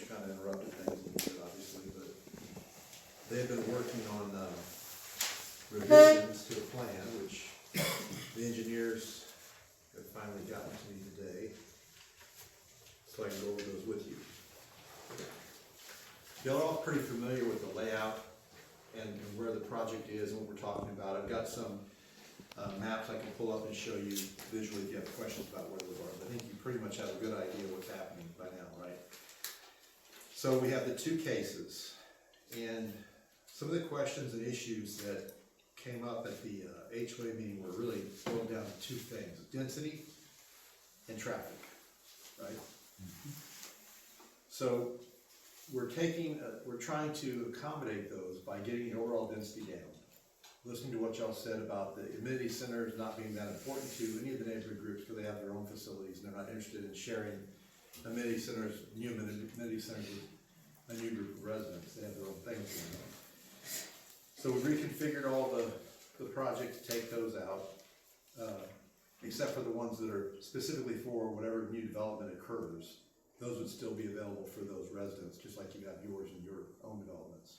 kind of interrupted things a little bit, obviously, but they've been working on revisions to a plan, which the engineers have finally gotten to me today, so I can go over those with you. Y'all are all pretty familiar with the layout and where the project is and what we're talking about. I've got some maps I can pull up and show you visually if you have questions about where those are. But I think you pretty much have a good idea what's happening by now, right? So we have the two cases, and some of the questions and issues that came up at the HOA meeting were really boiled down to two things: density and traffic, right? Mm-hmm. So we're trying to accommodate those by getting the overall density down. Listening to what y'all said about the amenity centers not being that important to any of the neighborhood groups because they have their own facilities and they're not interested in sharing amenity centers, new amenity centers with a new group of residents. They have their own things going on. So we reconfigured all the project to take those out, except for the ones that are specifically for whatever new development occurs. Those would still be available for those residents, just like you have yours and your own developments.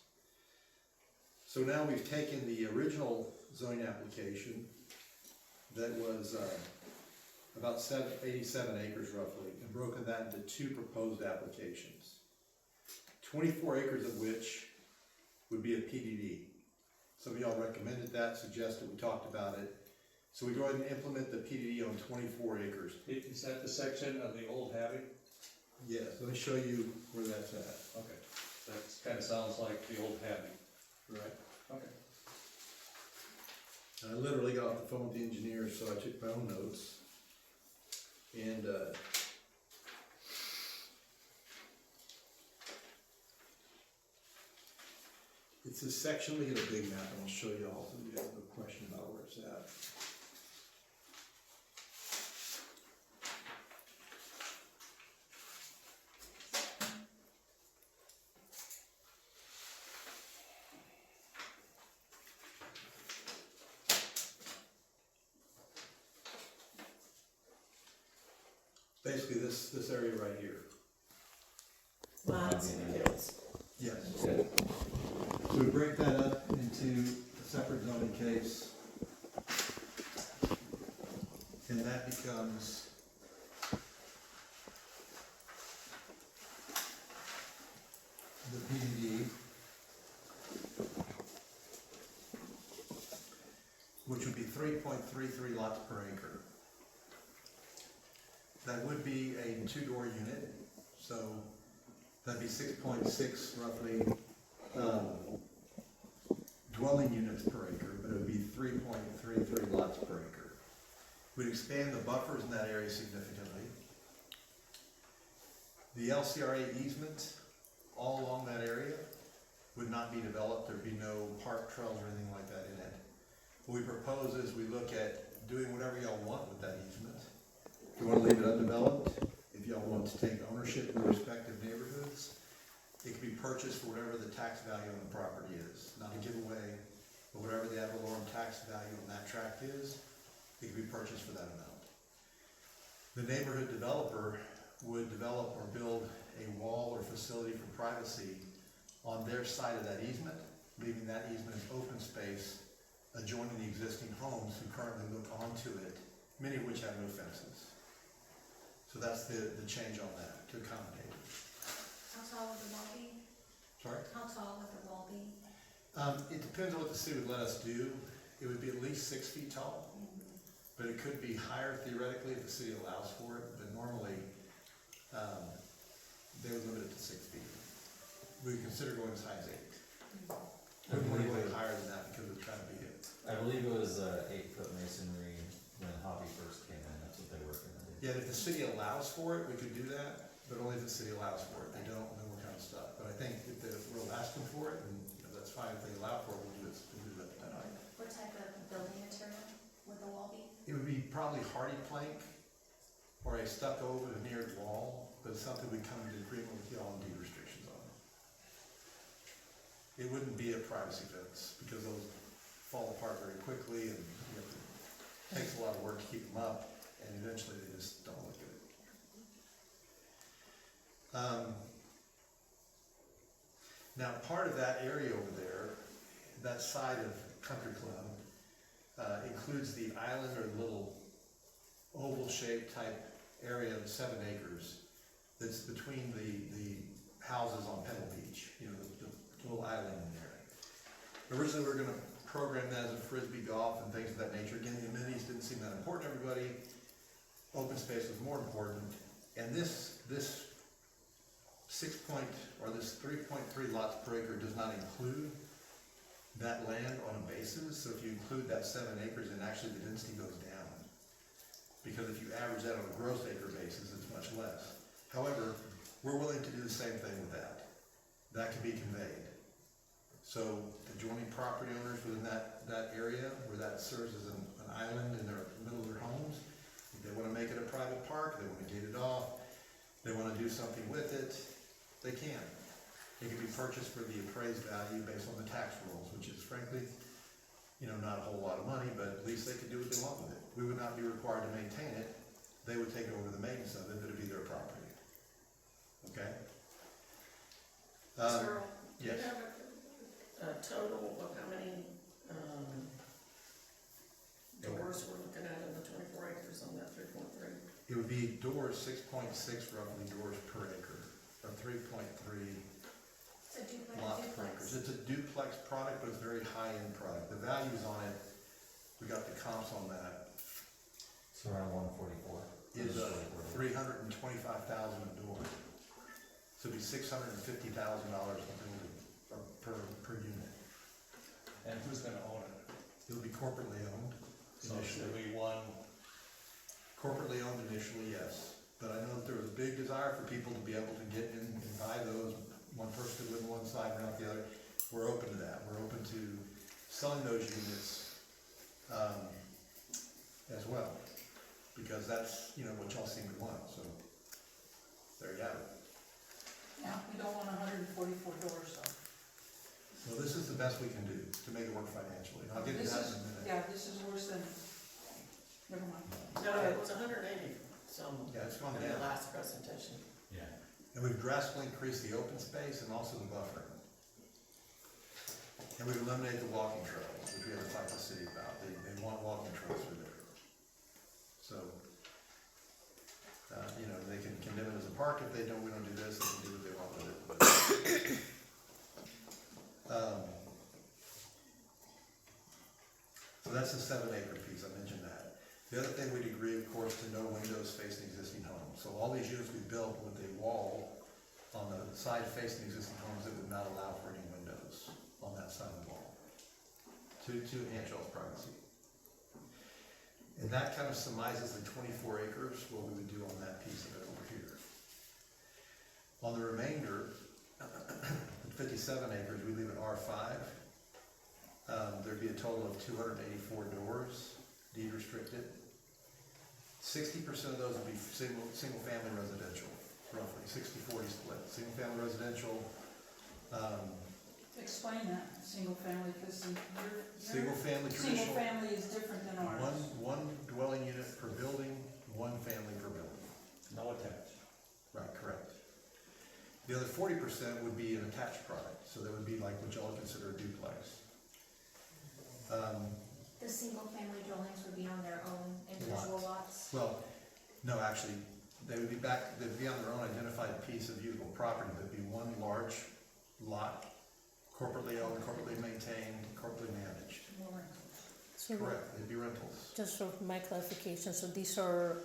So now we've taken the original zoning application that was about 87 acres roughly, and broken that into two proposed applications. 24 acres of which would be a PDD. Some of y'all recommended that, suggested, we talked about it. So we go ahead and implement the PDD on 24 acres. Is that the section of the old Habby? Yes, let me show you where that's at. Okay, that kind of sounds like the old Habby. Right. Okay. I literally got off the phone with the engineer, so I took my own notes. And it's this section. Let me get a big map and I'll show you all so you have no question about where it's at. Basically this area right here. Lots of hills. Yes. So we break that up into a separate zoning case, and that becomes the PDD, which would be 3.33 lots per acre. That would be a two-door unit, so that'd be 6.6 roughly dwelling units per acre, but it would be 3.33 lots per acre. We'd expand the buffers in that area significantly. The LCRA easement all along that area would not be developed. There'd be no park trails or anything like that in it. What we propose is we look at doing whatever y'all want with that easement. If you want to leave it undeveloped, if y'all want to take ownership in the respective neighborhoods, it can be purchased for whatever the tax value on the property is. Not a giveaway, but whatever the ad valorem tax value on that tract is, it can be purchased for that amount. The neighborhood developer would develop or build a wall or facility for privacy on their side of that easement, leaving that easement as open space adjoining the existing homes who currently look onto it, many of which have no fences. So that's the change on that, to accommodate it. How tall would the wall be? Sorry? How tall would the wall be? It depends on what the city would let us do. It would be at least 6 feet tall, but it could be higher theoretically if the city allows for it, but normally they would limit it to 6 feet. We would consider going as high as 8. We wouldn't go any higher than that because it's kind of big. I believe it was 8-foot masonry when Hobby first came in. That's what they were going to do. Yeah, if the city allows for it, we could do that, but only if the city allows for it. They don't, then we're kind of stuck. But I think if we're asking for it, and that's fine. If they allow for it, we'll do it. We'll do that height. What type of building material would the wall be? It would be probably hardy plank or a stucco veneered wall, but it's something we come into agreement with y'all on deed restrictions on. It wouldn't be a privacy fence because those fall apart very quickly and it takes a lot of work to keep them up, and eventually they just don't look good. Now, part of that area over there, that side of Country Club, includes the island or little oval-shaped type area of 7 acres that's between the houses on Pebble Beach, you know, the little island in there. Originally, we were gonna program that as a frisbee golf and things of that nature. Again, the amenities didn't seem that important to everybody. Open space was more important. And this 3.3 lots per acre does not include that land on a basis. So if you include that 7 acres, then actually the density goes down. Because if you average that on a gross acre basis, it's much less. However, we're willing to do the same thing with that. That can be conveyed. So adjoining property owners within that area where that serves as an island in the middle of their homes, if they want to make it a private park, they want to gate it off, they want to do something with it, they can. It can be purchased for the appraised value based on the tax rolls, which is frankly, you know, not a whole lot of money, but at least they can do what they want with it. We would not be required to maintain it. They would take over the maintenance of it, but it'd be their property. Okay? Earl, do you yes. have a total of how many, doors we're looking at in the 24 acres on that 3.3? It would be doors, 6.6 roughly doors per acre, or 3.3 It's a duplex. lots per acre. It's a duplex product, but it's a very high-end product. The values on it, we got the comps on that, It's around 144. is $325,000 a door. So it'd be $650,000 a building, or per unit. And who's gonna own it? It'll be corporately owned So should initially. we one, Corporately owned initially, yes. But I know that there was a big desire for people to be able to get in and buy those. One person could live on one side and not the other. We're open to that. We're open to selling those units as well. Because that's, you know, what y'all seem to want, so there you have it. Yeah, we don't want 144 doors though. Well, this is the best we can do to make it work financially. I'll get to This that is- in a minute. Yeah, this is worse than, never mind. No, it was 180 some Yeah, it's gone in the down. last presentation. Yeah. And we've drastically increased the open space and also the buffering. And we've eliminated the walking trails, which we have to talk to the city about. They want walking trails through there. So, you know, they can condemn it as a park if they don't, we don't do this, they can do what they want with it, but. So that's the 7 acre piece, I mentioned that. The other thing we'd agree, of course, to no windows facing existing homes. So all these units we built with a wall on the side facing existing homes that would not allow for any windows on that side of the wall to enhance y'all's privacy. And that kind of surmises the 24 acres, what we would do on that piece of it over here. On the remainder, the 57 acres, we leave it R5. There'd be a total of 284 doors, deed restricted. 60% of those would be single family residential, roughly, 60-40 split. Single family residential, Explain that, single family, because single family single traditional, family is different than ours. one dwelling unit per building, one family per building. no attached? Right, correct. The other 40% would be an attached product, so that would be like what y'all consider a duplex. The single-family dwellings would be on their own individual lots. Well, no, actually, they'd be on their own identified piece of usable property. There'd be one large lot, corporately owned, corporately maintained, corporately managed. So Correct, they'd be rentals. just for my clarification, so these are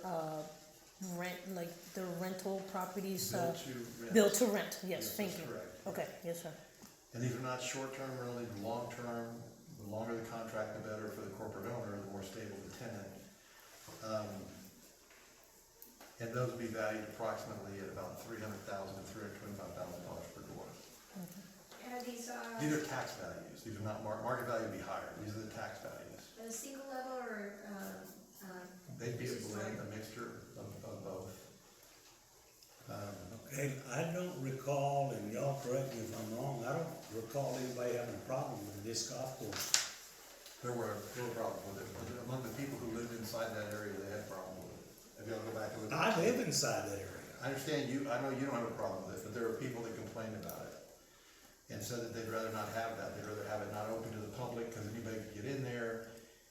like the rental properties, Built to rent. built to rent, yes, thank that's you. correct. Okay, yes, sir. And these are not short-term rentals, these are long-term. The longer the contract, the better for the corporate owner, the more stable the tenant. And those would be valued approximately at about $300,000 to $325,000 per door. And are these, These are tax values. These are not market value would be higher. These are the tax values. a single level or, They'd be a blend, a mixture of both. Okay, I don't recall, and y'all correct me if I'm wrong, I don't recall anybody having a problem with this golf course. There were problems with it. Among the people who lived inside that area, they had problems with it. If y'all go back and look. I live inside that area. I understand you, I know you don't have a problem with it, but there are people that complain about it. And said that they'd rather not have that, they'd rather have it not open to the public, because anybody could get in there.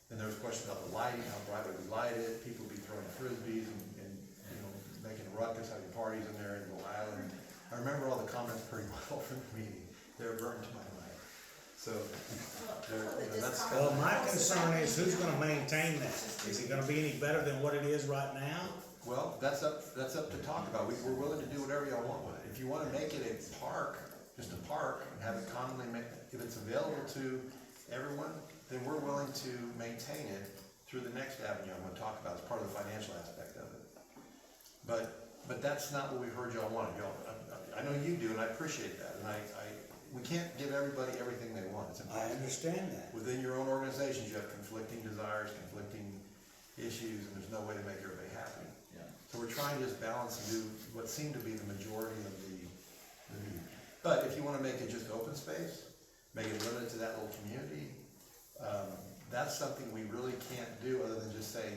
And there was a question about the lighting, how bright would we light it, people would be throwing frisbees and, you know, making a ruckus, having parties in there in Little Island. I remember all the comments pretty well from the meeting, they were burned to my mind. So, that's. Well, my concern is who's gonna maintain that? Is it gonna be any better than what it is right now? Well, that's up to talk about. We're willing to do whatever y'all want with it. If you wanna make it a park, just a park, and have it commonly if it's available to everyone, then we're willing to maintain it through the next avenue I'm gonna talk about as part of the financial aspect of it. But that's not what we heard y'all wanted. I know you do, and I appreciate that, and we can't give everybody everything they want. It's I impossible. understand that. Within your own organizations, you have conflicting desires, conflicting issues, and there's no way to make everybody happy. Yeah. So we're trying to just balance and do what seemed to be the majority of the need. But if you wanna make it just open space, make it limited to that little community, that's something we really can't do other than just say,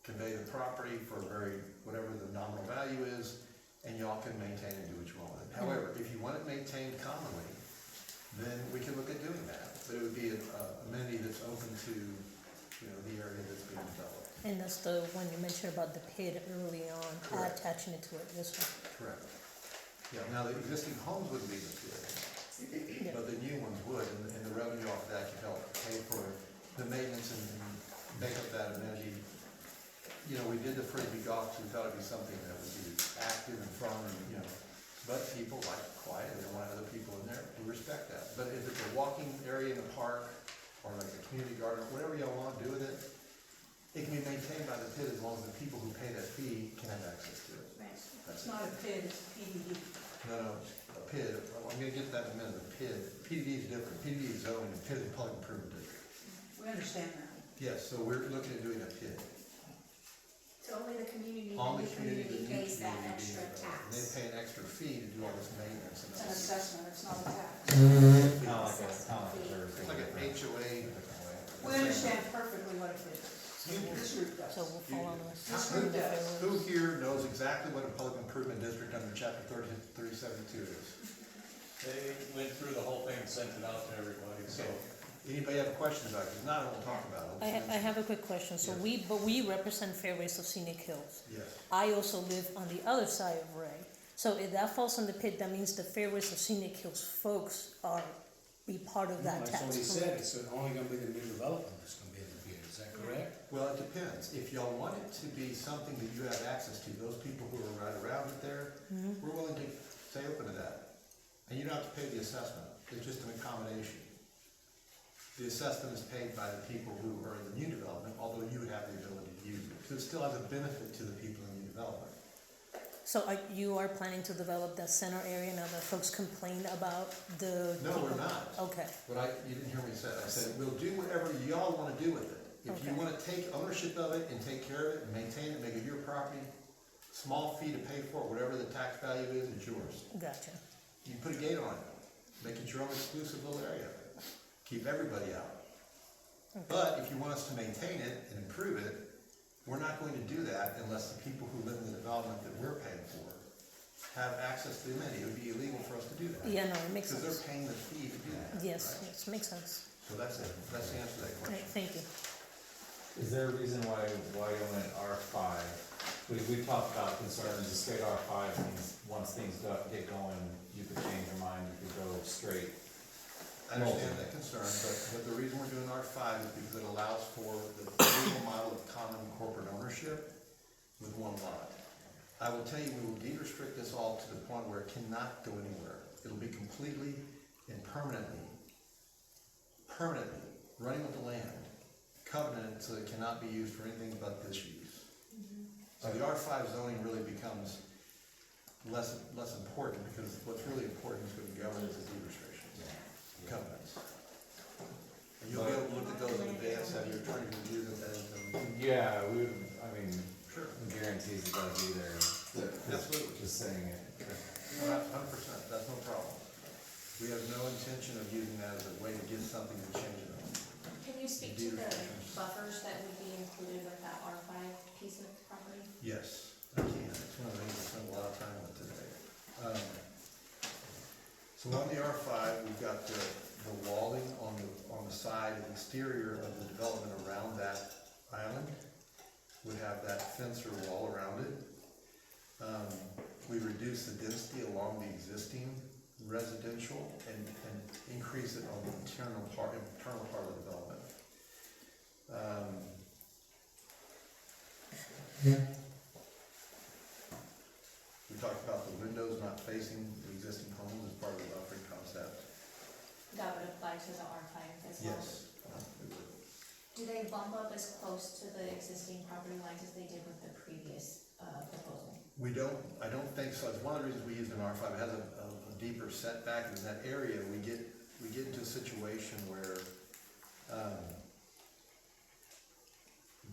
convey the property for whatever the nominal value is, and y'all can maintain and do what you want with it. However, if you want it maintained commonly, then we can look at doing that. But it would be an amenity that's open to, you know, the area that's being developed. And that's the one you mentioned about the pit early on, Correct. attaching it to it, this one. Correct. Yeah, now the existing homes wouldn't be in the field, Yeah. but the new ones would, and the revenue off of that could help pay for the maintenance and make up that amenity. You know, we did the frisbee golf, so we thought it'd be something that would be active and fun, and, you know, but people like quiet, they don't want other people in there, we respect that. But if it's a walking area in the park, or like a community garden, whatever y'all want to do with it, it can be maintained by the pit as long as the people who pay that fee can have access to it. Right. It's not a pit, it's a PDD. No, a PID, I'm gonna get to that in a minute, a PDD is different, PDD is zoning, and PID is public improvement district. We understand that. Yes, so we're looking at doing a PID. So only the community, All the the new community, community the new pays that community extra being developed. And they tax. pay an extra fee to do all this maintenance and It's an that's. assessment, it's not a tax. It's like an HOA. We understand perfectly what it is. This group does. So we'll fall on this. This group does. Who here knows exactly what a public improvement district under chapter 3072 is? They went through the whole thing and sent it out to everybody, so. Anybody have questions about it? If not, we'll talk about it. I have a quick question. So we represent Fairways of Scenic Hills. Yes, I also live on the other side of Ray. So if that falls on the pit, that means the Fairways of Scenic Hills folks are be part of that That's what he tax, said, correct? it's only gonna be the new development that's gonna be in the field, is that correct? well, it depends. If y'all want it to be something that you have access to, those people who are right around it there, we're willing to stay open to that. And you don't have to pay the assessment, it's just an accommodation. The assessment is paid by the people who are in the new development, although you would have the ability to use it. So it still has a benefit to the people in the new development. So you are planning to develop that center area now that folks complain about the. No, we're people- not. Okay, You didn't hear me say, I said, we'll do whatever y'all wanna do with it. If you Okay. wanna take ownership of it and take care of it and maintain it, make it your property, small fee to pay for it, whatever the tax value is, it's yours. gotcha. You put a gate on it, make it your own exclusive little area, keep everybody out. But if you want us to maintain it and improve it, we're not going to do that unless the people who live in the development that we're paying for have access to the amenity. It would be illegal for us to do that. Yeah, no, it makes Because sense. they're paying the fee to do that. Yes, right? yes, makes sense. So that's it, that's the answer to that All right, question. thank you. Is there a reason why you went R5? We talked about concerns, the straight R5 means once things get going, you could change your mind, you could go straight. I understand that concern, but the reason we're doing R5 is because it allows for the legal model of common corporate ownership with one lot. I will tell you, we will de-restrict this all to the point where it cannot go anywhere. It'll be completely and permanently running with the land, covenanted so it cannot be used for anything but this use. So the R5 zoning really becomes less important because what's really important is what governs the deed restrictions, covenants. And you'll be able to look at those in advance, have your attorney review them, and, Yeah, sure, guarantees it does either. absolutely. Just saying it. 100%, that's no problem. We have no intention of using that as a way to get something to change it. Can you speak to the buffers that would be included with that R5 piece of property? Yes, I can. It's one of the things I spend a lot of time with today. So on the R5, we've got the walling on the side and exterior of the development around that island. Would have that fence or wall around it. We reduce the density along the existing residential and increase it on the internal part of the development. We talked about the windows not facing the existing homes as part of the buffering concept. That would apply to the R five as well? Yes. It would. Do they bump up as close to the existing property lines as they did with the previous, proposal? I don't think so. It's one of the reasons we used an R5. It has a deeper setback, and in that area, we get into a situation where,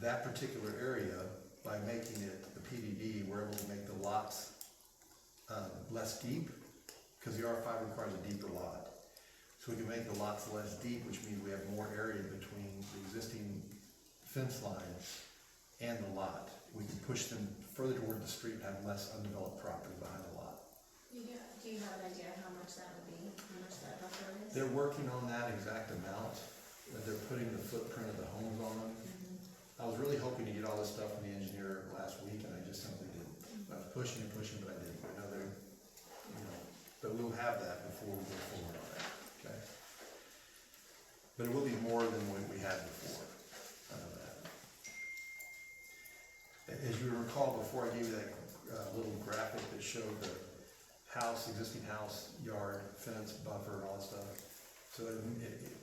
that particular area, by making it the PDD, we're able to make the lots, less deep, because the R5 requires a deeper lot. So we can make the lots less deep, which means we have more area between the existing fence line and the lot. We can push them further toward the street and have less undeveloped property behind the lot. Do you have an idea how much that would be, how much that buffer is? They're working on that exact amount, that they're putting the footprint of the homes on them. I was really hoping to get all this stuff from the engineer last week, and I just simply didn't. I was pushing and pushing, but I didn't. I know they're, but we'll have that before we go forward on that, okay? But it will be more than what we had before. I know that. As you recall, before I gave you that little graphic that showed the house, existing house, yard, fence, buffer, and all that stuff. So it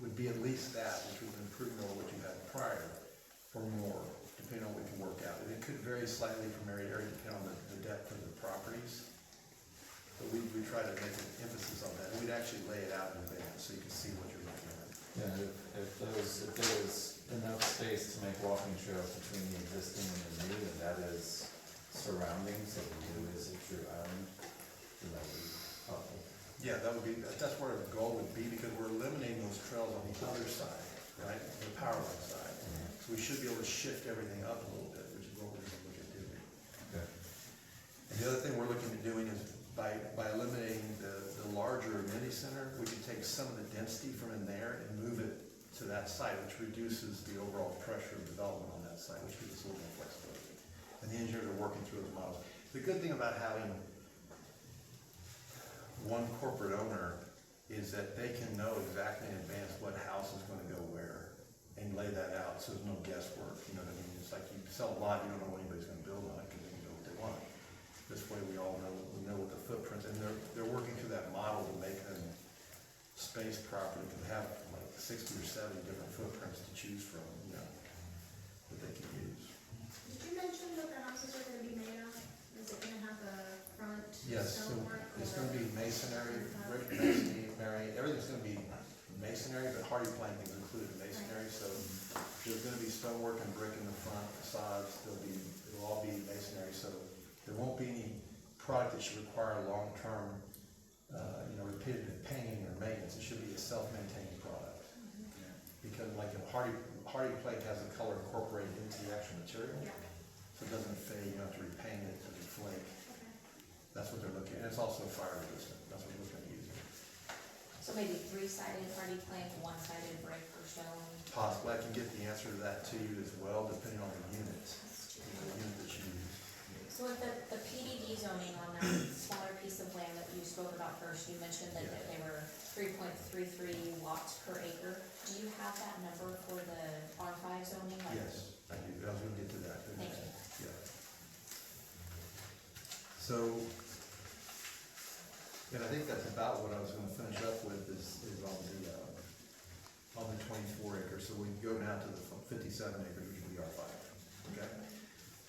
would be at least that, which would improve over what you had prior, or more, depending on what we can work out. And it could vary slightly from area to area, depending on the depth of the properties. But we try to make an emphasis on that. And we'd actually lay it out in advance, so you can see what you're looking at. Yeah, if there was enough space to make walking trails between the existing and the new, and that is surroundings, so the new is a true island, then that would be helpful. Yeah, that's where the goal would be, because we're eliminating those trails on the other side, right? The power line side. So we should be able to shift everything up a little bit, which is what we're gonna look at doing. Okay. And the other thing we're looking at doing is by eliminating the larger amenity center, we can take some of the density from in there and move it to that site, which reduces the overall pressure of development on that site, which gives us a little more flexibility. And the engineers are working through those models. The good thing about having one corporate owner is that they can know exactly in advance what house is gonna go where and lay that out, so there's no guesswork, you know what I mean? It's like you sell a lot, you don't know what anybody's gonna build on it, because they can build what they want. This way we all know, what the footprints, and they're working through that model to make them space properly, to have like 60 or 70 different footprints to choose from, that they can use. Did you mention what the houses are gonna be made of? Is it gonna have a front Yes, so stonework? it's gonna be masonry, brick masonry, everything's gonna be masonry, but hardy planking is included in masonry, so there's gonna be stonework and brick in the front facades, it'll all be masonry, so there won't be any product that should require long-term, repetitive painting or maintenance. It should be a self-maintaining product. Because like a hardy plank has the color incorporated into the actual material, so it doesn't fade, you don't have to repaint it, it doesn't flake. That's what they're looking at, and it's also fire resistant, that's what we're looking at using. So maybe three-sided hardy plank, one-sided brick or stone? Possibly, I can get the answer to that to you as well, depending on the unit, the unit that you use. So with the PDD zoning on that smaller piece of land that you spoke about first, you mentioned that they were 3.33 watts per acre. Do you have that number for the R5 zoning? Yes, I do, I was gonna get to that. Thank you. Yeah. So, and I think that's about what I was gonna finish up with is on the 24 acres, so we can go down to the 57 acres, which would be R5, okay?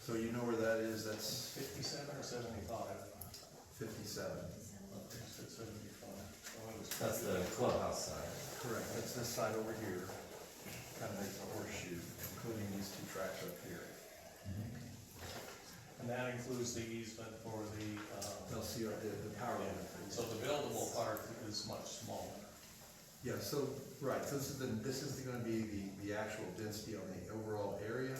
So you know where that is, that's 57 or 75? 57. Okay, so 75. That's the clubhouse side. Correct, that's this side over here, kind of makes a horseshoe, including these two tracks up here. And that includes the easement for the, They'll see the power line. so the buildable part is much smaller. Yeah, so, right, so this is gonna be the actual density on the overall area,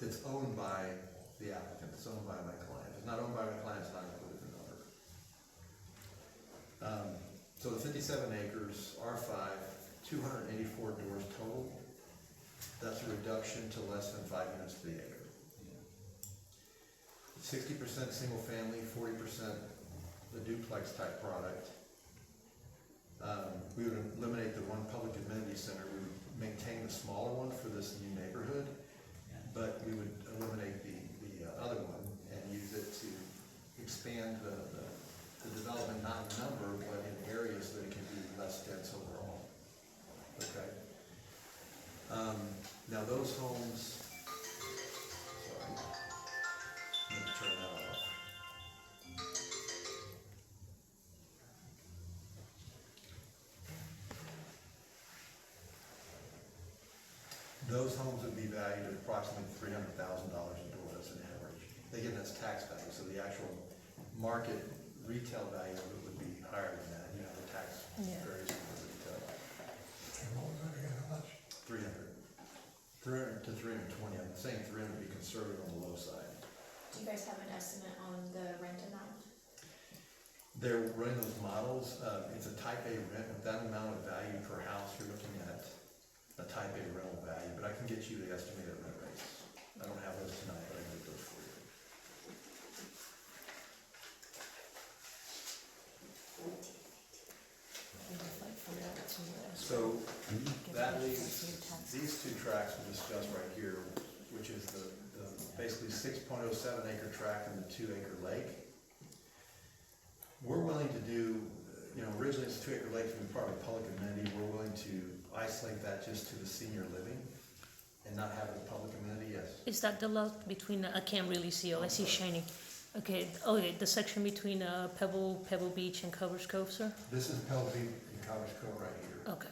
that's owned by the applicant, it's owned by my client. It's not owned by my client, it's not included in the number. So the 57 acres, R5, 284 doors total. That's a reduction to less than 5 units to the acre. 60% single family, 40% the duplex type product. We would eliminate the one public amenity center. We would maintain the smaller one for this new neighborhood, but we would eliminate the other one and use it to expand the development, not in number, but in areas that it can be less dense overall. Okay. Now those homes, sorry, let me turn that off. Those homes would be valued at approximately $300,000 a door as an average. Again, that's tax value, so the actual market retail value of it would be higher than that. You know, the tax Yeah. varies from the retail. And what was that again, how much? 300 to 320. I'm saying 300 would be conservative on the low side. Do you guys have an estimate on the rent amount? They're running those models. It's a type A rent. With that amount of value per house, you're looking at a type A rental value, but I can get you the estimated rent rates. I don't have those tonight, but I can get those for you. So that leaves these two tracts we discussed right here, which is the basically 6.07 acre tract and the 2 acre lake. We're willing to do, you know, originally it's 2 acre lake to be part of a public amenity. We're willing to isolate that just to the senior living and not have it a public amenity, yes. Is that the lot between, I can't really see, oh, I see shiny. Okay, the section between Pebble Beach and Covers Cove, sir? This is Pell Beach and Cottage Cove right here. Okay,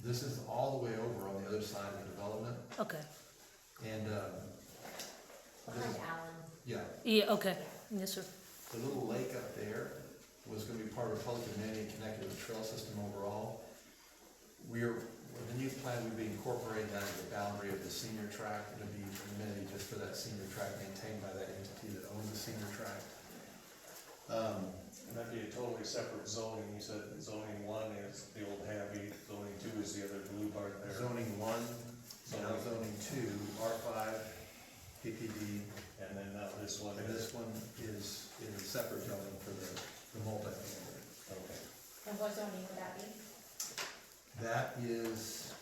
This is all the way over on the other side of the development, okay. and, Behind Allen. yeah, Yeah, okay, yes, sir. the little lake up there was gonna be part of a public amenity connected with the trail system overall. With the new plan, we'd be incorporating that as the boundary of the senior tract. It'd be an amenity just for that senior tract maintained by that entity that owns the senior tract. And that'd be a totally separate zoning. You said zoning 1 is the old Happy, zoning 2 is the other blue part there. Zoning 1, now zoning 2, R5, PPD, And then now this one and is, this one is a separate zoning for the multifamily. okay. And what zoning would that be? That is,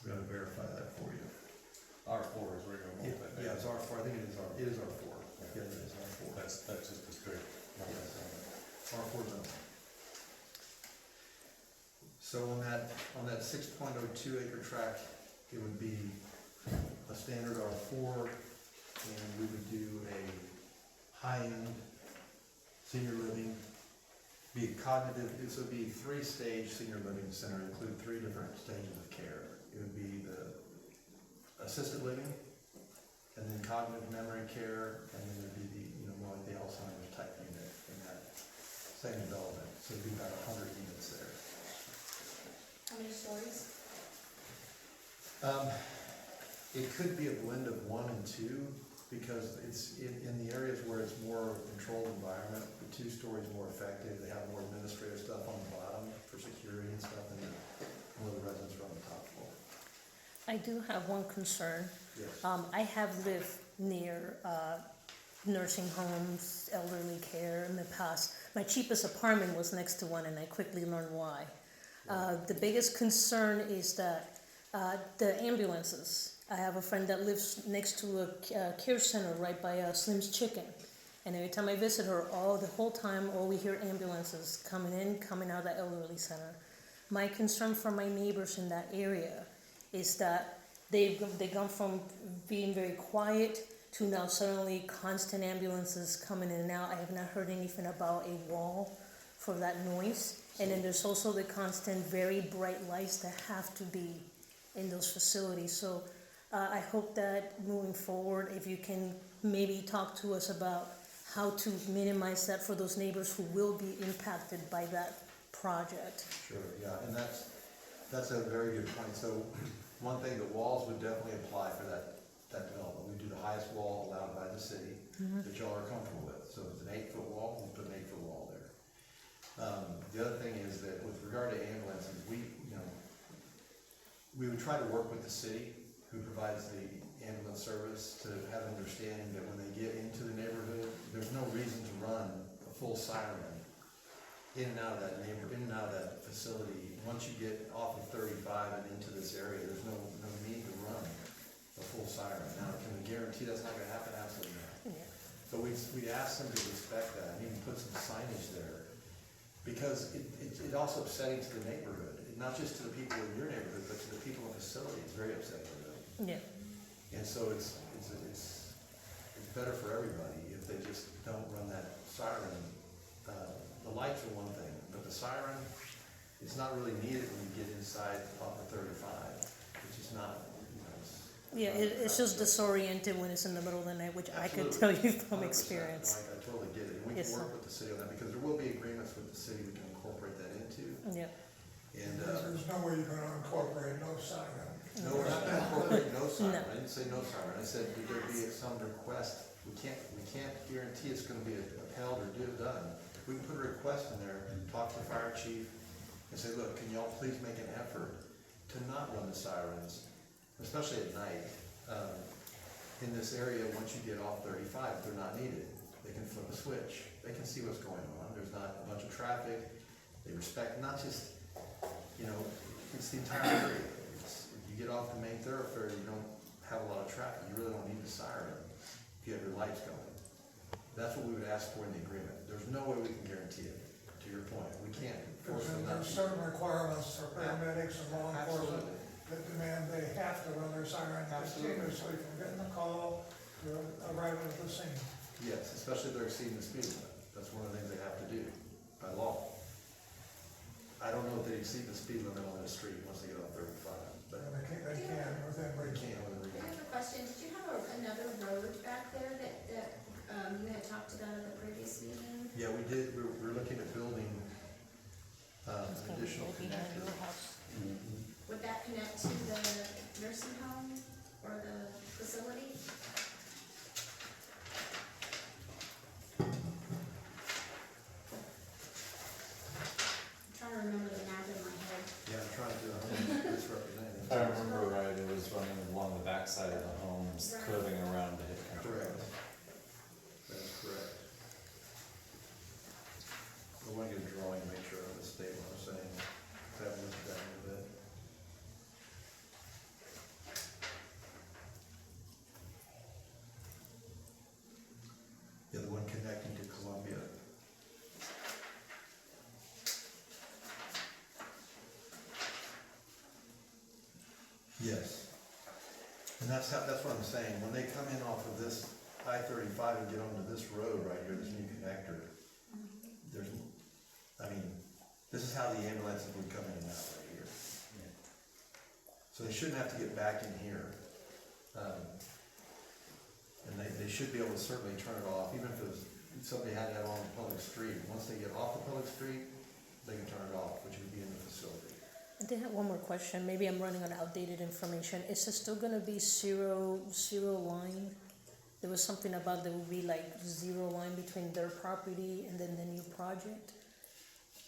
we gotta verify that for you. R4 is regular multifamily. Yeah, it's R4, I think it is R4. Yeah, it is R4. That's just a straight multifamily. R4 zone. So on that 6.02 acre tract, it would be a standard R4, and we would do a high-end senior living, be cognitive, this would be 3-stage senior living center, include 3 different stages of care. It would be the assisted living, and then cognitive memory care, and then there'd be the, you know, more like the Alzheimer's type unit in that same development. So it'd be about 100 units there. How many stories? It could be a blend of 1 and 2, because it's in the areas where it's more controlled environment, the 2 stories more effective. They have more administrative stuff on the bottom for security and stuff, and then more of the residents are on the top floor. I do have one concern. Yes. I have lived near nursing homes, elderly care in the past. My cheapest apartment was next to one, and I quickly learned why. The biggest concern is that the ambulances. I have a friend that lives next to a care center right by Slim's Chicken. And every time I visit her, the whole time, we hear ambulances coming in, coming out of that elderly center. My concern for my neighbors in that area is that they've gone from being very quiet to now suddenly constant ambulances coming in and out. I have not heard anything about a wall for that noise. And then there's also the constant very bright lights that have to be in those facilities. So I hope that moving forward, if you can maybe talk to us about how to minimize that for those neighbors who will be impacted by that project. Sure, yeah, and that's a very good point. So one thing, the walls would definitely apply for that development. We do the highest wall allowed by the city that y'all are comfortable with. So if it's an 8-foot wall, we'll put an 8-foot wall there. The other thing is that with regard to ambulances, we would try to work with the city who provides the ambulance service to have an understanding that when they get into the neighborhood, there's no reason to run a full siren in and out of that facility. Once you get off of 35 and into this area, there's no need to run a full siren. Now, can we guarantee that's not gonna happen? Absolutely not. Yeah. But we ask them to respect that and even put some signage there. Because it also upsetting to the neighborhood, not just to the people in your neighborhood, but to the people in the facility. It's very upsetting to them. Yeah. And so it's better for everybody if they just don't run that siren. The lights are one thing, but the siren, it's not really needed when you get inside off of 35. It's just not, Yeah, it's just disoriented when it's in the middle of the night, which I could Absolutely. tell you from 100%. experience. No, I totally get it. And we Yes, can work sir. with the city on that because there will be agreements with the city we can incorporate that into. Yeah. And, There's no way you're gonna incorporate no siren. no, we're not gonna incorporate no siren. No. I didn't say no siren. I said that there'd be some request. We can't guarantee it's gonna be upheld or done. We can put a request in there, talk to the fire chief and say, look, can y'all please make an effort to not run the sirens, especially at night. In this area, once you get off 35, they're not needed. They can flip a switch. They can see what's going on. There's not a bunch of traffic. They respect not just, it's the entire area. If you get off the main thoroughfare, you don't have a lot of traffic. You really don't need the siren if you have your lights going. That's what we would ask for in the agreement. There's no way we can guarantee it, to your point. We can't force them not There's to. certain requirements for paramedics and law enforcement Absolutely. that demand they have to run their siren Absolutely. continuously from getting the call to arriving at the scene. Yes, especially if they're exceeding the speed limit. That's one of the things they have to do by law. I don't know if they exceed the speed limit on the street once they get off 35, but And they can within they reason. can't with a I reason. have a question, did you have another road back there that you had talked about at the previous meeting? Yeah, we did, we're looking at building an It's gonna be additional right behind connector. your house. Would that connect to the nursing home or the facility? I'm trying to remember the map in my head. Yeah, I'm trying to misrepresent If I it. remember right, it was running along the backside of the homes, Right. curving around to hit country Correct. road. That's correct. I want to get a drawing to make sure I understand what I'm saying. I haven't looked at that in a bit. Yeah, the one connecting to Columbia. Yes. And that's what I'm saying, when they come in off of this I-35 and get onto this road right here, this new connector, this is how the ambulances would come in and out right here. So they shouldn't have to get back in here. And they should be able to certainly turn it off, even if somebody had that on the public street. Once they get off the public street, they can turn it off, which would be in the facility. I did have one more question. Maybe I'm running on outdated information. Is it still gonna be zero line? There was something about there would be like zero line between their property and then the new project.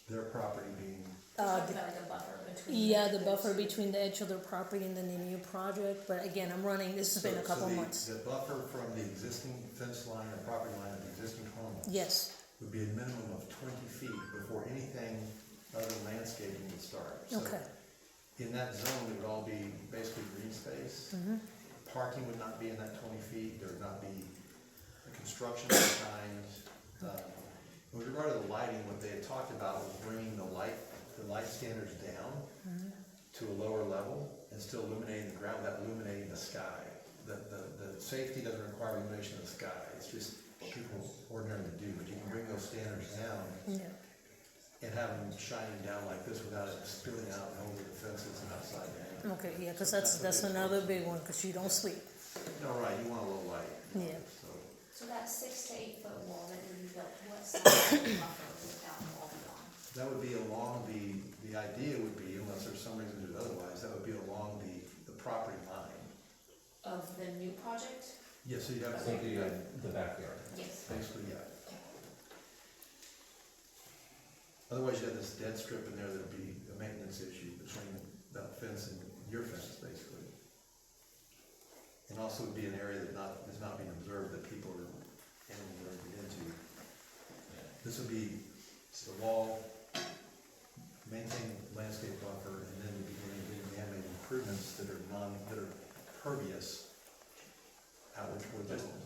Their property being, Talking about like a buffer between. Yeah, the buffer between the edge of their property and then the new project. But again, I'm running. This has been a couple months. The buffer from the existing fence line or property line of the existing home Yes. would be a minimum of 20 feet before anything other than landscaping would start. So Okay. in that zone, it would all be basically green space. Parking would not be in that 20 feet. There would not be a construction of the kind. With regard to the lighting, what they had talked about was bringing the light standards down to a lower level and still illuminating the ground without illuminating the sky. The that safety doesn't require illumination of the sky, it's just what people ordinarily do, but you can bring those standards down Yeah. and have them shining down like this without it spilling out and over the fences and outside the angle. Okay, yeah, because that's another big one, because you don't sleep. No, right, you want a low light. Yeah. So, So that 6 to 8 foot wall that you built, what size buffer would that wall be on? that would be along the idea would be, unless there's some reason to do it otherwise, that would be along the property line. Of the new project? Yeah, so you'd have, So the backyard. Yes. basically, yeah. Otherwise, you have this dead strip in there that'd be a maintenance issue between that fence and your fence, basically. And also would be an area that is not being observed, that people are animals are going into. This would be the wall, maintain landscape buffer, and then you'd be doing man-made improvements that are pervious outward toward the home.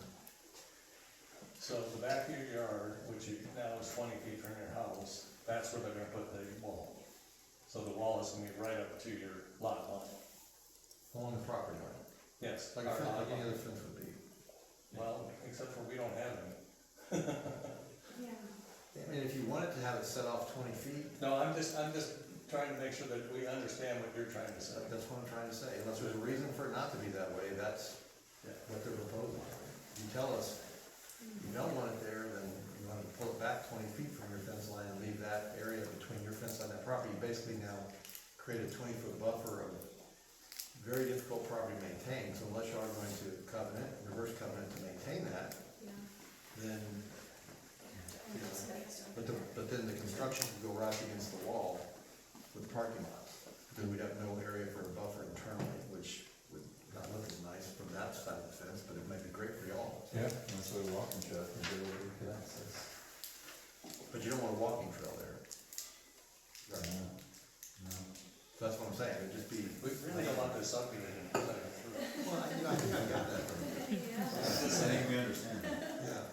So the back of your yard, which now is 20 feet from your house, that's where they're gonna put the wall. So the wall is gonna be right up to your lot line. Along the property line, Yes. like a fence, like any other fence would be. Well, except for we don't have any. Yeah. I mean, if you wanted to have it set off 20 feet, No, I'm just trying to make sure that we understand what you're trying to say. that's what I'm trying to say. Unless there's a reason for it not to be that way, that's Yeah. what they're proposing. You tell us you don't want it there, then you want to pull it back 20 feet from your fence line and leave that area between your fence line and that property. You basically now create a 20-foot buffer of very difficult property to maintain. So unless you are going to reverse covenant to maintain that, Yeah. then, you know, but then the construction could go right against the wall with the parking lots. Then we'd have no area for a buffer internally, which would not look as nice from that side of the fence, but it might be great for y'all. Yeah, that's where the walking trail can do what we could access. But you don't want a walking trail there. No. So that's what I'm saying, it'd just be. We really don't want this subdivision to go through. Well, I think I got that from you. I think we understand. Yeah.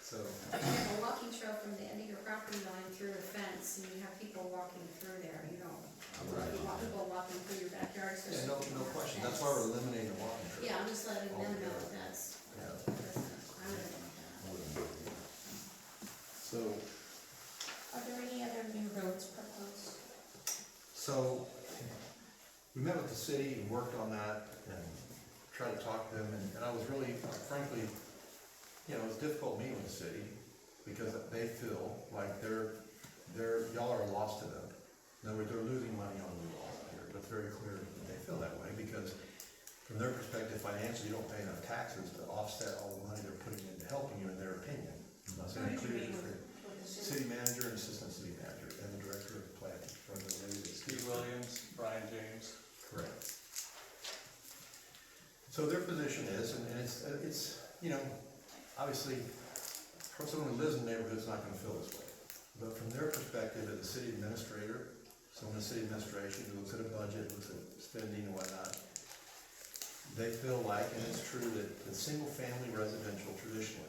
So, If you have a walking trail from the end of your property line through a fence, and you have people walking through there, you don't. Right. You want people walking through your backyard, so. yeah, no question, that's why we're eliminating the walking trail. Yeah, I'm just letting them know that's, Yeah. I wouldn't want that. So, Are there any other new roads proposed? So, we met with the city and worked on that and tried to talk to them, and I was really, frankly, you know, it was difficult meeting with the city because they feel like y'all are a loss to them. In other words, they're losing money on you all here, but it's very clear that they feel that way because from their perspective, financially, you don't pay enough taxes to offset all the money they're putting into helping you in their opinion. I'm not saying clearly city manager and assistant city manager and the director of planning from the lady that's Steve Williams, Brian James. correct. So their position is, and it's, you know, obviously, for someone who lives in the neighborhood, it's not gonna feel this way. But from their perspective, as a city administrator, someone in the city administration who looks at a budget, looks at spending and whatnot, they feel like, and it's true, that the single-family residential traditionally,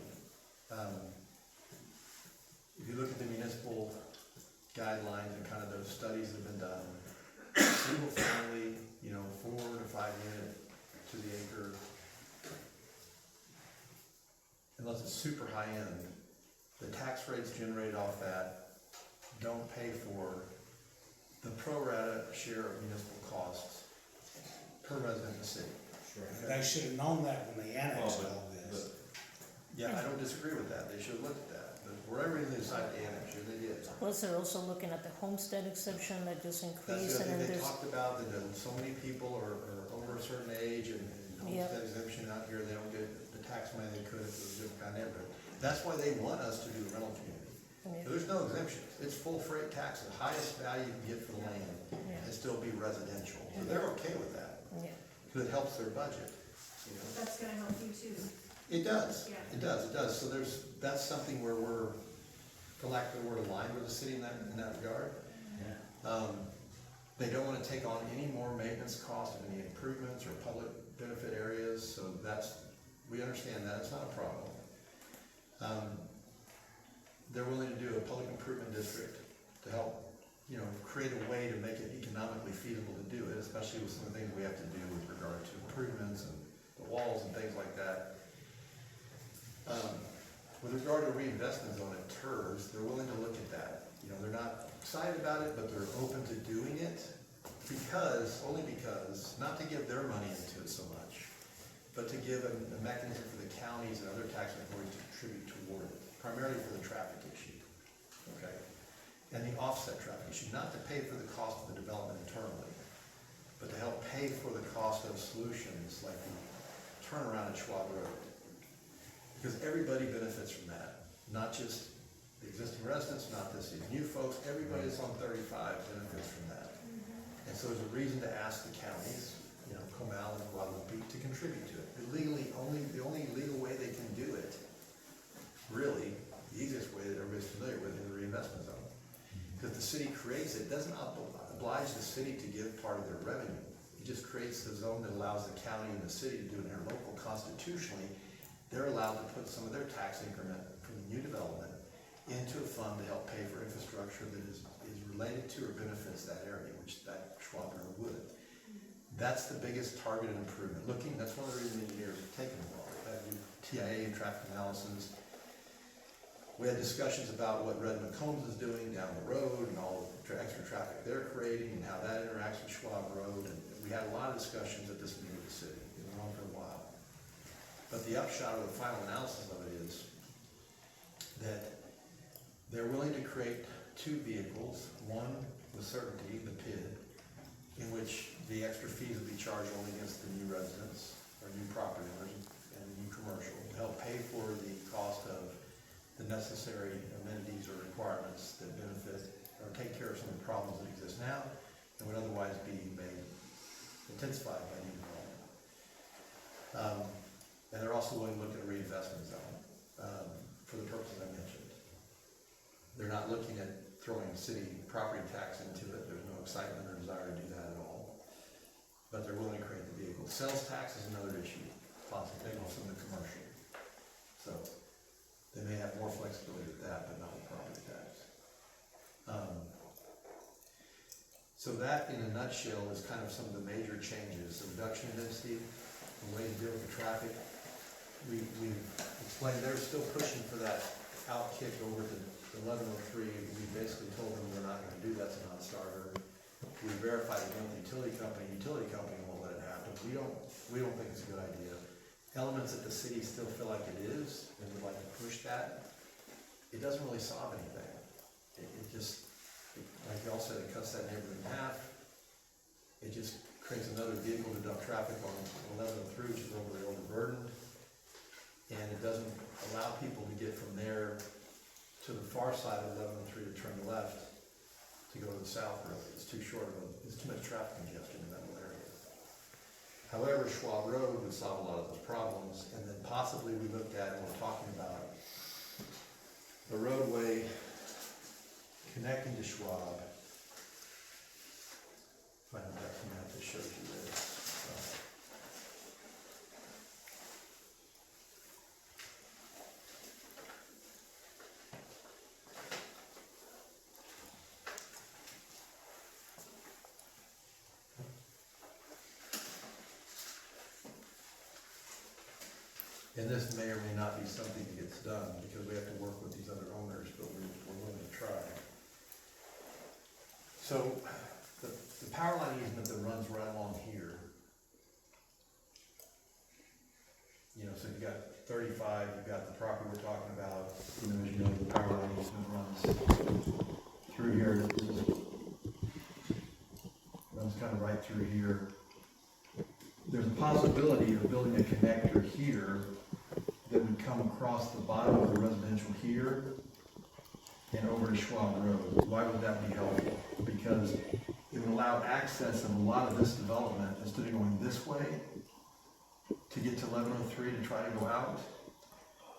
if you look at the municipal guidelines and kind of those studies that have been done, single-family, you know, 4 to 5 unit to the acre, unless it's super high end, the tax rates generated off that don't pay for the pro rata share of municipal costs per resident in the city. They should have known that when they annexed all this. Yeah, I don't disagree with that, they should have looked at that, but for whatever reason they decided to annex it, they did. Plus, they're also looking at the homestead exception that just That's increased, the and other then thing they there's, talked about, that so many people are over a certain age and Yep. homestead exemption out here, they don't get the tax money they could if it was a different kind of neighborhood. That's why they want us to do the rental community. yeah, There's no exemptions, it's full freight tax, the highest value you can get for the land, yeah, and still be residential. So they're okay with that, yeah. because it helps their budget, you know? That's gonna help you too. It does, Yeah. it does. So that's something where we're, for lack of a word, aligned with the city in that regard. They don't wanna take on any more maintenance costs of any improvements or public benefit areas, so we understand that, it's not a problem. They're willing to do a public improvement district to help, you know, create a way to make it economically feasible to do it, especially with some of the things we have to do with regard to improvements and the walls and things like that. With regard to reinvestment zone at TERS, they're willing to look at that. You know, they're not excited about it, but they're open to doing it only because, not to give their money into it so much, but to give a mechanism for the counties and other tax authorities to contribute toward it, primarily for the traffic issue, okay? And the offset traffic issue, not to pay for the cost of the development internally, but to help pay for the cost of solutions like the turnaround at Schwab Road. Because everybody benefits from that, not just the existing residents, not just these new folks, everybody that's on 35 benefits from that. And so there's a reason to ask the counties, you know, Comal and Guadalupe, to contribute to it. The only legal way they can do it, really, the easiest way that everybody's familiar with is the reinvestment zone. Because the city creates it, doesn't oblige the city to give part of their revenue. It just creates the zone that allows the county and the city to do it in their local constitutionally. They're allowed to put some of their tax increment from the new development into a fund to help pay for infrastructure that is related to or benefits that area, which that Schwab Road would. That's the biggest targeted improvement. That's one of the reasons engineers have taken a while. They had to do TIA and traffic analysis. We had discussions about what Redmond Combs is doing down the road and all the extra traffic they're creating and how that interacts with Schwab Road. And we had a lot of discussions at this meeting with the city. It went on for a while. But the upshot or the final analysis of it is that they're willing to create two vehicles, one with certainty, the PID, in which the extra fees will be charged only against the new residents or new property owners and the new commercial to help pay for the cost of the necessary amenities or requirements that benefit or take care of some of the problems that exist now and would otherwise be made intensified by new development. And they're also willing to look at a reinvestment zone for the purposes I mentioned. They're not looking at throwing city property tax into it. There's no excitement or desire to do that at all. But they're willing to create the vehicle. Sales tax is another issue, possibly also in the commercial. So they may have more flexibility with that, but not with property tax. So that, in a nutshell, is kind of some of the major changes. The reduction in density, the way to deal with the traffic. We've explained they're still pushing for that out kick over to 1103. We basically told them we're not going to do that. It's a non-starter. We verified it with the utility company won't let it happen. We don't think it's a good idea. Elements that the city still feel like it is and would like to push that. It doesn't really solve anything. It just, like y'all said, it cuts that neighborhood in half. It just creates another vehicle to dump traffic on 1103, which is overly overburdened. And it doesn't allow people to get from there to the far side of 1103 to turn left to go to the south road. It's too short of it's too much traffic congestion in that little area. However, Schwab Road would solve a lot of those problems, and then possibly we looked at, and we're talking about the roadway connecting to Schwab. If I know that map that shows you this. And this may or may not be something that gets done because we have to work with these other owners, but we're willing to try. So the power line easement that runs right along here, you know, so you've got 35, you've got the property we're talking about, you know, as you know, the power line easement runs through here. Runs kind of right through here. There's a possibility of building a connector here that would come across the bottom of the residential here and over to Schwab Road. Why would that be helpful? Because it would allow access of a lot of this development, instead of going this way to get to 1103 to try to go out,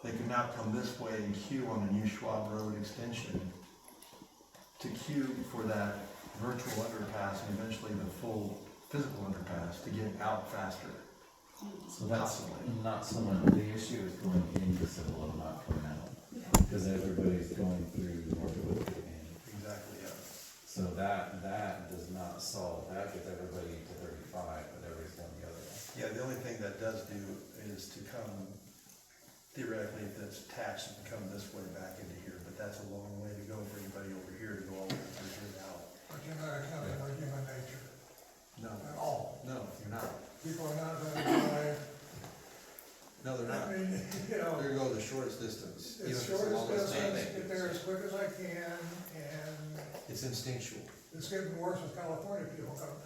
they can now come this way and queue on the new Schwab Road extension to queue for that virtual underpass and eventually the full physical underpass to get out faster. So that's not so much, the issue is going into Civil and not coming out. Because everybody's going through Northcliff and. Exactly, yeah. So that does not solve, that gets everybody to 35, but everybody's going the other way. Yeah, the only thing that does do is to come, theoretically, if it's taxed, it can come this way back into here, but that's a long way to go for anybody over here to go all the way through here and out. But you're not accounting for human nature No, at all. no, you're not. People are not gonna drive, No, they're I not. mean, you know, They're gonna go the shortest distance. even it's if it's short along as the same distance, thing. get there as quick as I can, and It's instinctual. it's getting worse with California people coming.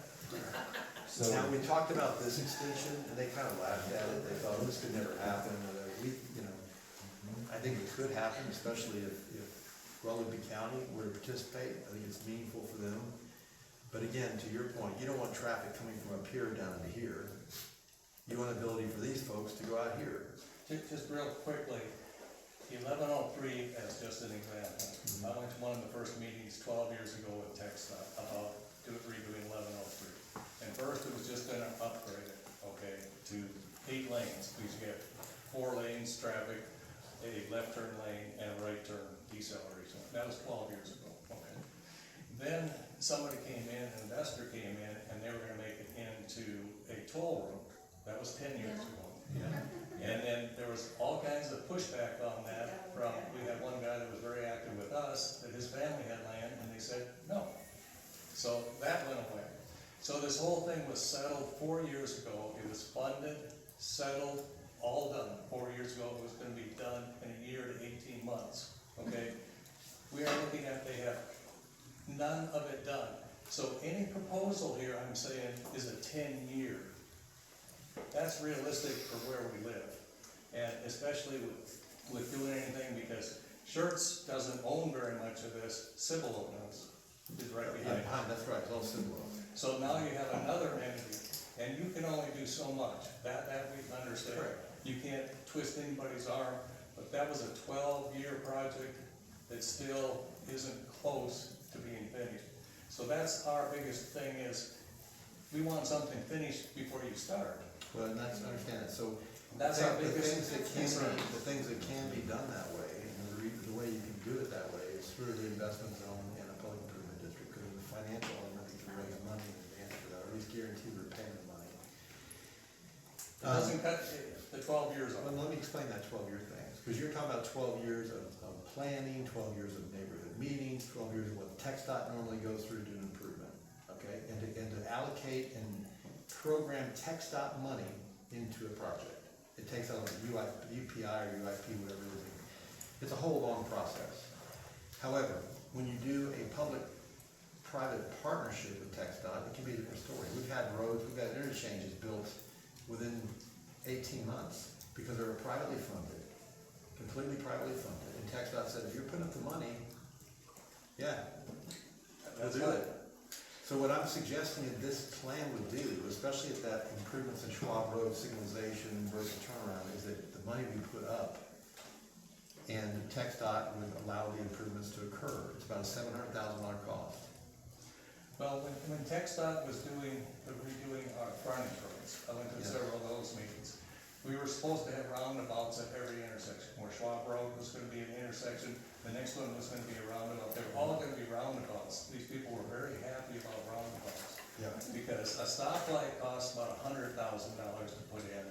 So, Now, we talked about this extension, and they kind of laughed at it, they thought, this could never happen, or that we, you know, I think it could happen, especially if Guadalupe County were to participate, I think it's meaningful for them. But again, to your point, you don't want traffic coming from up here down to here, you want ability for these folks to go out here. Just real quickly, 1103 as just an example. I went to one of the first meetings 12 years ago with TechStop about redoing 1103. And first it was just gonna upgrade it, okay, to 8 lanes, because you get 4 lanes traffic, a left turn lane, and a right turn deceleration. That was 12 years ago, okay. Then somebody came in, an investor came in, and they were gonna make it into a toll road. That was 10 years ago. And then there was all kinds of pushback on that from, we had one guy that was very active with us, that his family had land, and they said, no. So that went away. So this whole thing was settled 4 years ago. It was funded, settled, all done. 4 years ago, it was gonna be done in a year to 18 months, okay? We are looking at, they have none of it done. So any proposal here, I'm saying, is a 10-year. That's realistic for where we live. And especially with doing anything, because Schertz doesn't own very much of this, Cibolo does, is right behind it. That's right, it's all similar. So now you have another entity, and you can only do so much, that we understand. You can't twist anybody's arm, but that was a 12-year project that still isn't close to being finished. So that's our biggest thing is, we want something finished before you start. Well, and that's, I understand that, so. That's our the biggest concern. concern. The things that can be done that way, and the way you can do it that way is through the investment zone and a public improvement district, because of the financial element, you can raise money in advance for that, or at least guarantee the repayment of money. It doesn't cut the 12 years Well, off. let me explain that 12-year thing, because you're talking about 12 years of planning, 12 years of neighborhood meetings, 12 years of what TxDOT normally goes through to do an improvement, okay? And to allocate and program TxDOT money into a project. It takes out a UPI or UIP, whatever it is. It's a whole long process. However, when you do a public-private partnership with TxDOT, it can be a different story. We've had roads, we've had interchanges built within 18 months because they were privately funded, completely privately funded. And TxDOT said, if you're putting up the money, yeah, we'll That's do fine. it. So what I'm suggesting that this plan would do, especially at that improvements in Schwab Road signalization, vertical turnaround, is that the money we put up and TxDOT would allow the improvements to occur. It's about a $700,000 cost. Well, when TxDOT was redoing our frontage roads, I went to Yeah. several of those meetings. We were supposed to have roundabouts at every intersection, where Schwab Road was gonna be an intersection, the next one was gonna be a roundabout, they were all gonna be roundabouts. These people were very happy about roundabouts, Yeah. because a stoplight costs about $100,000 to put in.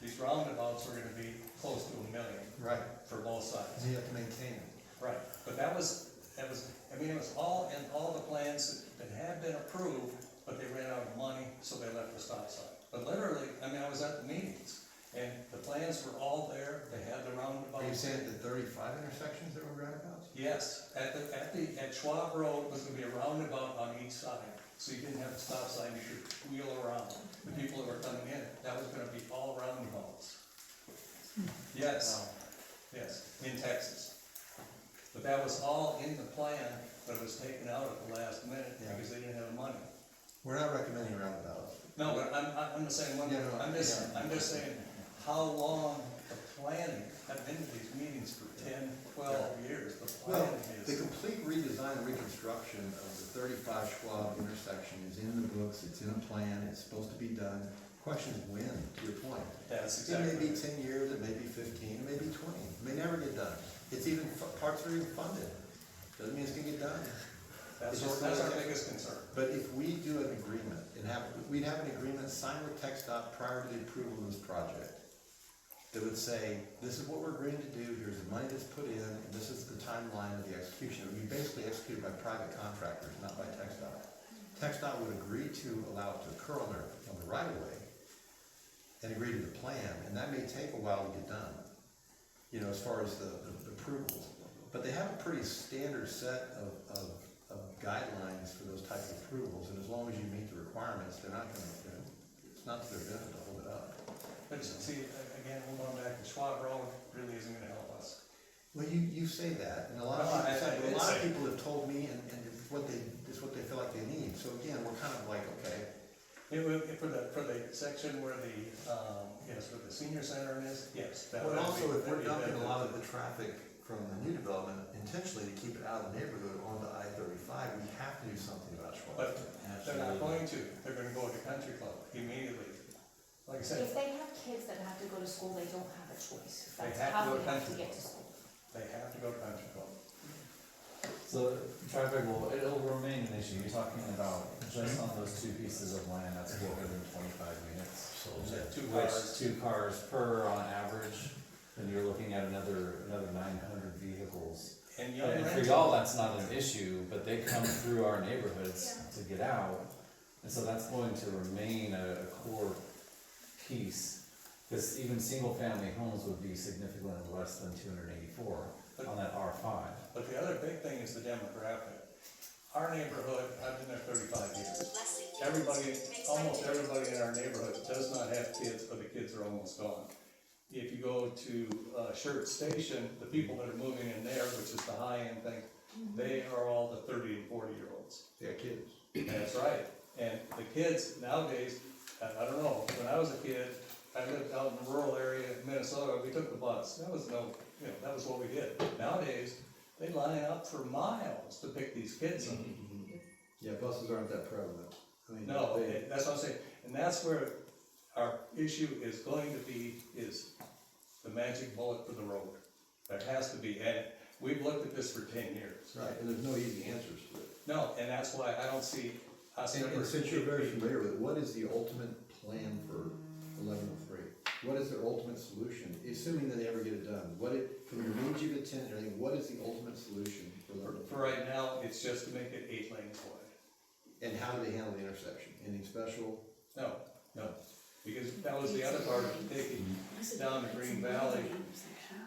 These roundabouts were gonna be close to $1 million Right. for both sides. And you have to maintain it. Right, but that was, I mean, it was all in all the plans that had been approved, but they ran out of money, so they left the stop sign. But literally, I mean, I was at the meetings, and the plans were all there, they had the roundabouts. Are you saying the 35 intersections that were roundabouts? Yes, at Schwab Road was gonna be a roundabout on each side, so you didn't have a stop sign, you could wheel around. The people that were coming in, that was gonna be all roundabouts. Yes, yes, in Texas. But that was all in the plan, but it was taken out at the last minute Yeah. because they didn't have the money. We're not recommending roundabouts. No, but I'm just saying, Yeah, no, I'm just saying, how long the planning, I've been to these meetings for 10, 12 years, the Well, planning the is. complete redesign and reconstruction of the 35 Schwab intersection is in the books, it's in a plan, it's supposed to be done. Question is when, to your point. That's It may exactly. be 10 years, it may be 15, it may be 20, it may never get done. It's even, parts are even funded. Doesn't mean it's gonna get done. That's It's just our not- biggest concern. But if we do an agreement we'd have an agreement signed with TxDOT prior to the approval of this project that would say, this is what we're agreeing to do, here's the money that's put in, and this is the timeline of the execution. It would be basically executed by private contractors, not by TxDOT. TxDOT would agree to allow it to occur on the right of way and agree to the plan, and that may take a while to get done, you know, as far as the approvals. But they have a pretty standard set of guidelines for those types of approvals, and as long as you meet the requirements, they're not gonna, it's not to their benefit to hold it up. But see, again, we're going back to Schwab Road, really isn't gonna help us. Well, you say that, and a lot of No, I people, did a lot of say it. people have told me, and it's what they feel like they need, so again, we're kind of like, okay, For the section where the, yes, where the senior center is, yes. that but would also be- if we're that'd be dumping a better. lot of the traffic from the new development intentionally to keep it out of the neighborhood onto I-35, we have to do something about Schwab. But they're not going to, they're gonna go to country club immediately. Like I said, If they have kids that have to go to school, they don't have a choice. They That's have to how go they to have to country get to club. school. they have to go to country club. So traffic it'll remain an issue. You're talking about just on those two pieces of land, that's 425 units. So is that two Which cars? 2 cars per on average, and you're looking at another 900 vehicles. And young And for rentals. y'all, that's not an issue, but they come through our neighborhoods to get out. And so that's going to remain a core piece. Because even single-family homes would be significantly less than 284 on that R5. But the other big thing is the demographic. Our neighborhood, I've been there 35 years. Almost everybody in our neighborhood does not have kids, but the kids are almost gone. If you go to Shirt Station, the people that are moving in there, which is the high-end thing, they are all the 30 and 40-year-olds. Yeah, kids. That's right. And the kids nowadays, I don't know, when I was a kid, I lived out in a rural area in Minnesota, we took the bus. That was that was what we did. Nowadays, they line up for miles to pick these kids up. Yeah, buses aren't that prevalent. I mean, No, they- that's what I'm saying. And that's where our issue is going to be, is the magic bullet for the road. There has to be, and we've looked at this for 10 years. Right, and there's no easy answers to it. No, and that's why I don't see us And ever. since you're very familiar with it, what is the ultimate plan for 1103? What is their ultimate solution, assuming that they ever get it done? From your main G to 10 and everything, what is the ultimate solution for 1103? For right now, it's just to make it 8 lanes wide. And how do they handle the intersection? Anything special? No, because that was the other part of taking down to Green Valley,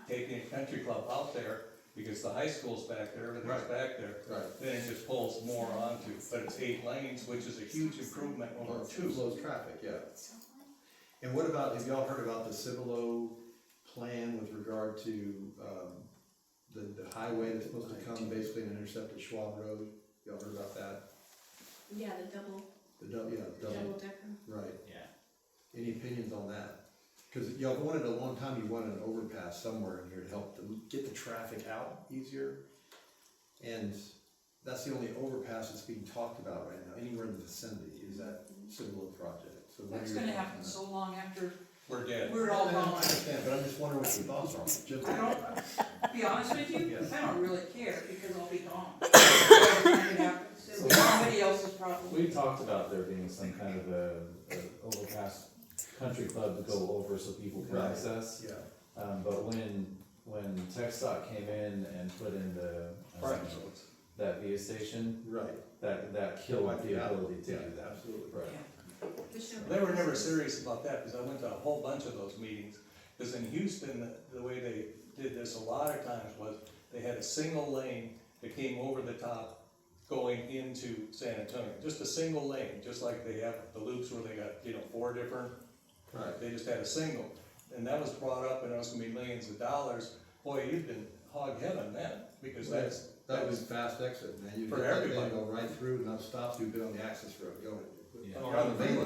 taking a country club out there, because the high school's back there, everything's Right. back there. Right. Then it just pulls more onto, but it's 8 lanes, which is a huge improvement over 2. Slows traffic, yeah. And what about, have y'all heard about the Cibolo plan with regard to, the highway that's supposed to come basically and intercept at Schwab Road? Y'all heard about that? Yeah, the double Double, decker. right. Yeah. Any opinions on that? Cause y'all wanted a long time, you wanted an overpass somewhere in here to help get the traffic out easier. And that's the only overpass that's being talked about right now, anywhere in the vicinity, is that Cibolo project. So what are That's your gonna thoughts on happen that? so long after We're dead. we're all I gone. understand, but I'm just wondering what your thoughts are. Just- I don't, to be honest with you, Yeah. I don't really care because I'll be gone. It happens. It'll be somebody else's problem. We talked about there being some kind of a overpass country club to go over so people can Right. access. Yeah. But when TxDOT came in and put in Private roads. that via station, Right. that killed the Yeah. ability to Yeah, do that. absolutely. Right. They were never serious about that, because I went to a whole bunch of those meetings. Because in Houston, the way they did this a lot of times was, they had a single lane that came over the top going into San Antonio. Just a single lane, just like they have the loops where they got, 4 different, Right. they just had a single. And that was brought up, and it was gonna be millions of dollars. Boy, you've been hog heaven then, because That was fast exit, man. You For hit that everybody. thing, go right through, not stop, you've been on the access road, go. Yeah. You're on the main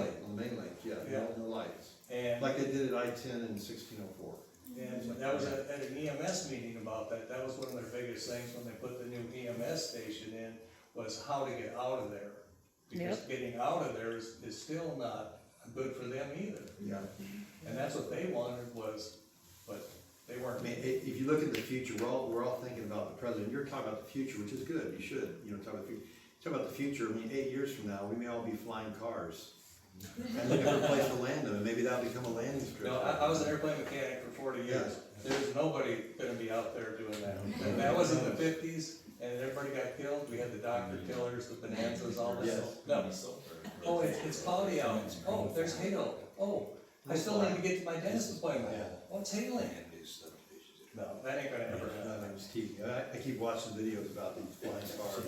lane, yeah, Yeah. no lights. and. Like they did at I-10 in 1604. And that was at an EMS meeting about that. That was one of their biggest things when they put the new EMS station in, was how to get out of there. Because getting out of there is still not good for them either. Yeah. And that's what they wanted was, but they I weren't. mean, if you look at the future, we're all thinking about the present. You're talking about the future, which is good, you should, talk about the future. Talk about the future, I mean, 8 years from now, we may all be flying cars. And look for a place to land them, and maybe that'll become a landing strip. No, I was an airplane mechanic for 40 years. There's nobody gonna be out there doing that. And that was in the 50s, and everybody got killed. We had the Dr. Killers, the Bonanzas, all this. Yes. No. Oh, it's cloudy out. Oh, there's hail. Oh, I still need to get to my dentist appointment. Oh, it's hailing. No, that ain't gonna ever No, happen. I'm just teasing. I keep watching videos about these flying cars.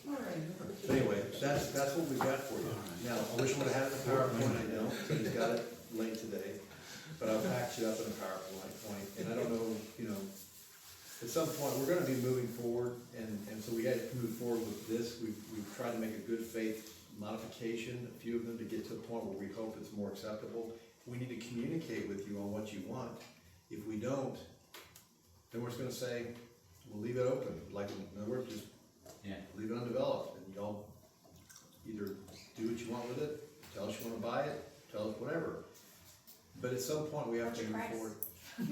But anyway, that's what we've got for you. Now, I wish I would've had it in a PowerPoint, I know, so he's got it late today. But I'll package it up in a PowerPoint, and I don't know, at some point, we're gonna be moving forward, and so we had to move forward with this. We've tried to make a good faith modification, a few of them, to get to a point where we hope it's more acceptable. We need to communicate with you on what you want. If we don't, then we're just gonna say, we'll leave it open, like, in other words, just leave it undeveloped, and y'all either do what you want with it, tell us you wanna buy it, tell us whatever. But at some point, we have to What's your move price? forward.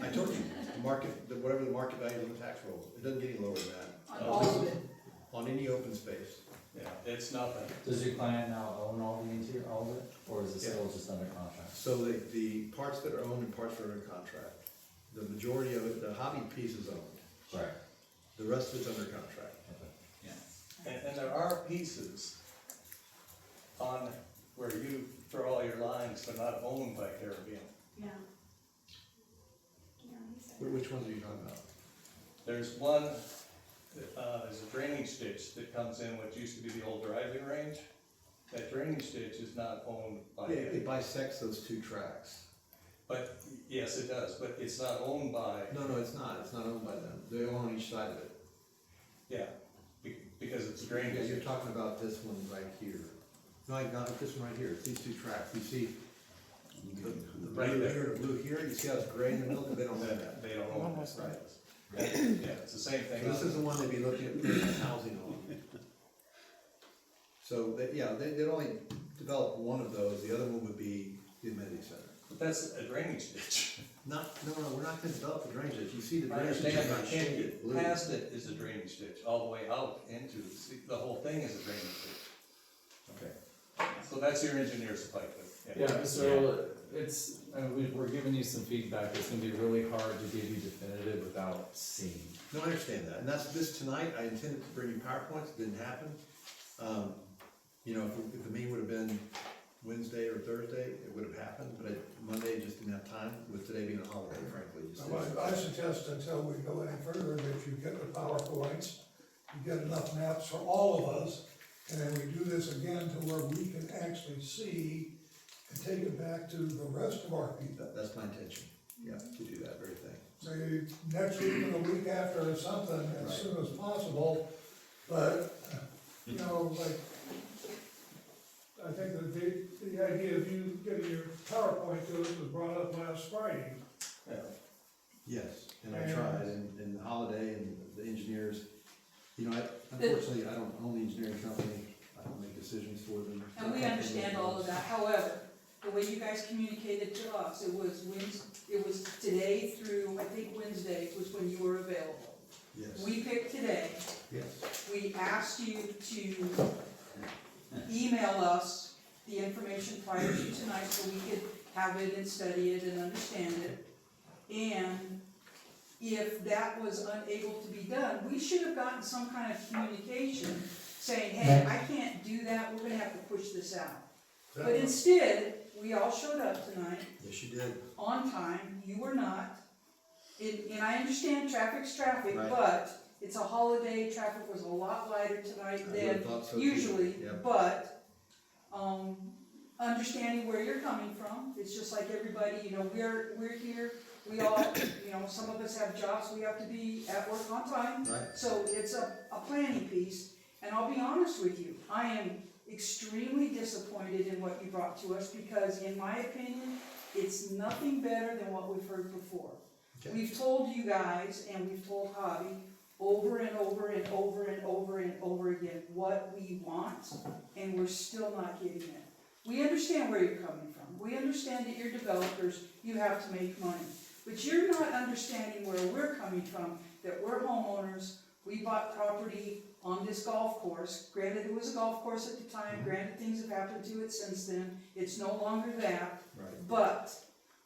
I told you, whatever the market value of the tax roll, it doesn't get any lower than that. On all of it. On any open space. Yeah, it's nothing. Does your client now own all the interior, all of it, or is it Yeah. still just under contract? So the parts that are owned and parts that are in contract, the majority of it, the hobby piece is owned. Right. The rest of it's under contract. And there are pieces on where you throw all your lines, but not owned by Caribbean. Yeah. Yeah, he said. Which ones are you talking about? There's one, there's a drainage ditch that comes in what used to be the old driving range. That drainage ditch is not owned by Yeah, it it. bisects those two tracks. But, yes, it does, but it's not owned by, No, it's not owned by them. They own on each side of it. yeah, because it's a Yeah, drainage. you're talking about this one right here. No, not this one right here, it's these two tracks. You see the Right blue there. here, the blue here, you see how it's gray in the middle, they don't own that. They don't own this. Right. Yeah, it's the same thing. So this is the one they'd be looking at putting housing on. So, they'd only develop one of those, the other one would be the amenity center. But that's a drainage ditch. No, we're not gonna develop the drainage ditch, you see the I drainage ditch understand, is but not can't shaded get blue. past it is a drainage ditch, all the way out into, see, the whole thing is a drainage ditch. Okay. So that's your engineer's pipe, Yeah, so we're giving you some feedback, it's gonna be really hard to give you definitive without seeing. No, I understand that, and that's, this tonight, I intended to bring you PowerPoints, it didn't happen. If the meeting would've been Wednesday or Thursday, it would've happened, but Monday just didn't have time, with today being a holiday, frankly. just didn't. I suggest until we go any further, that you get the PowerPoints, you get enough maps for all of us, and then we do this again to where we can actually see and take it back to the rest of our people. That's my intention, yeah, to do that very thing. Say, next week or the week after or something, as soon as possible, but, like, I think that the idea of you getting your PowerPoint to us was brought up last Friday. Yeah. Yes, and I tried, and the holiday and the engineers, unfortunately, I don't own the engineering company, I don't make decisions for them. And we understand all of that, however, the way you guys communicated to us, it was today through, I think Wednesday was when you were available. Yes, We picked today, yes, we asked you to email us the information prior to tonight so we could have it and study it and understand it. And if that was unable to be done, we should have gotten some kind of communication saying, hey, I can't do that, we're gonna have to push this out. But instead, we all showed up tonight yes, you did. on time, you were not. And I understand traffic's traffic, Right. but it's a holiday, traffic was a lot lighter tonight I than would've thought so too. usually, Yep. but, understanding where you're coming from, it's just like everybody, we're here, we all, some of us have jobs, we have to be at work on time. Right, So it's a planning piece, and I'll be honest with you, I am extremely disappointed in what you brought to us, because in my opinion, it's nothing better than what we've heard before. okay, We've told you guys, and we've told Hobby, over and over and over and over and over again, what we want, and we're still not getting it. We understand where you're coming from, we understand that you're developers, you have to make money, but you're not understanding where we're coming from, that we're homeowners, we bought property on this golf course. Granted, it was a golf course at the time, granted, things have happened to it since then, it's no longer that. Right. But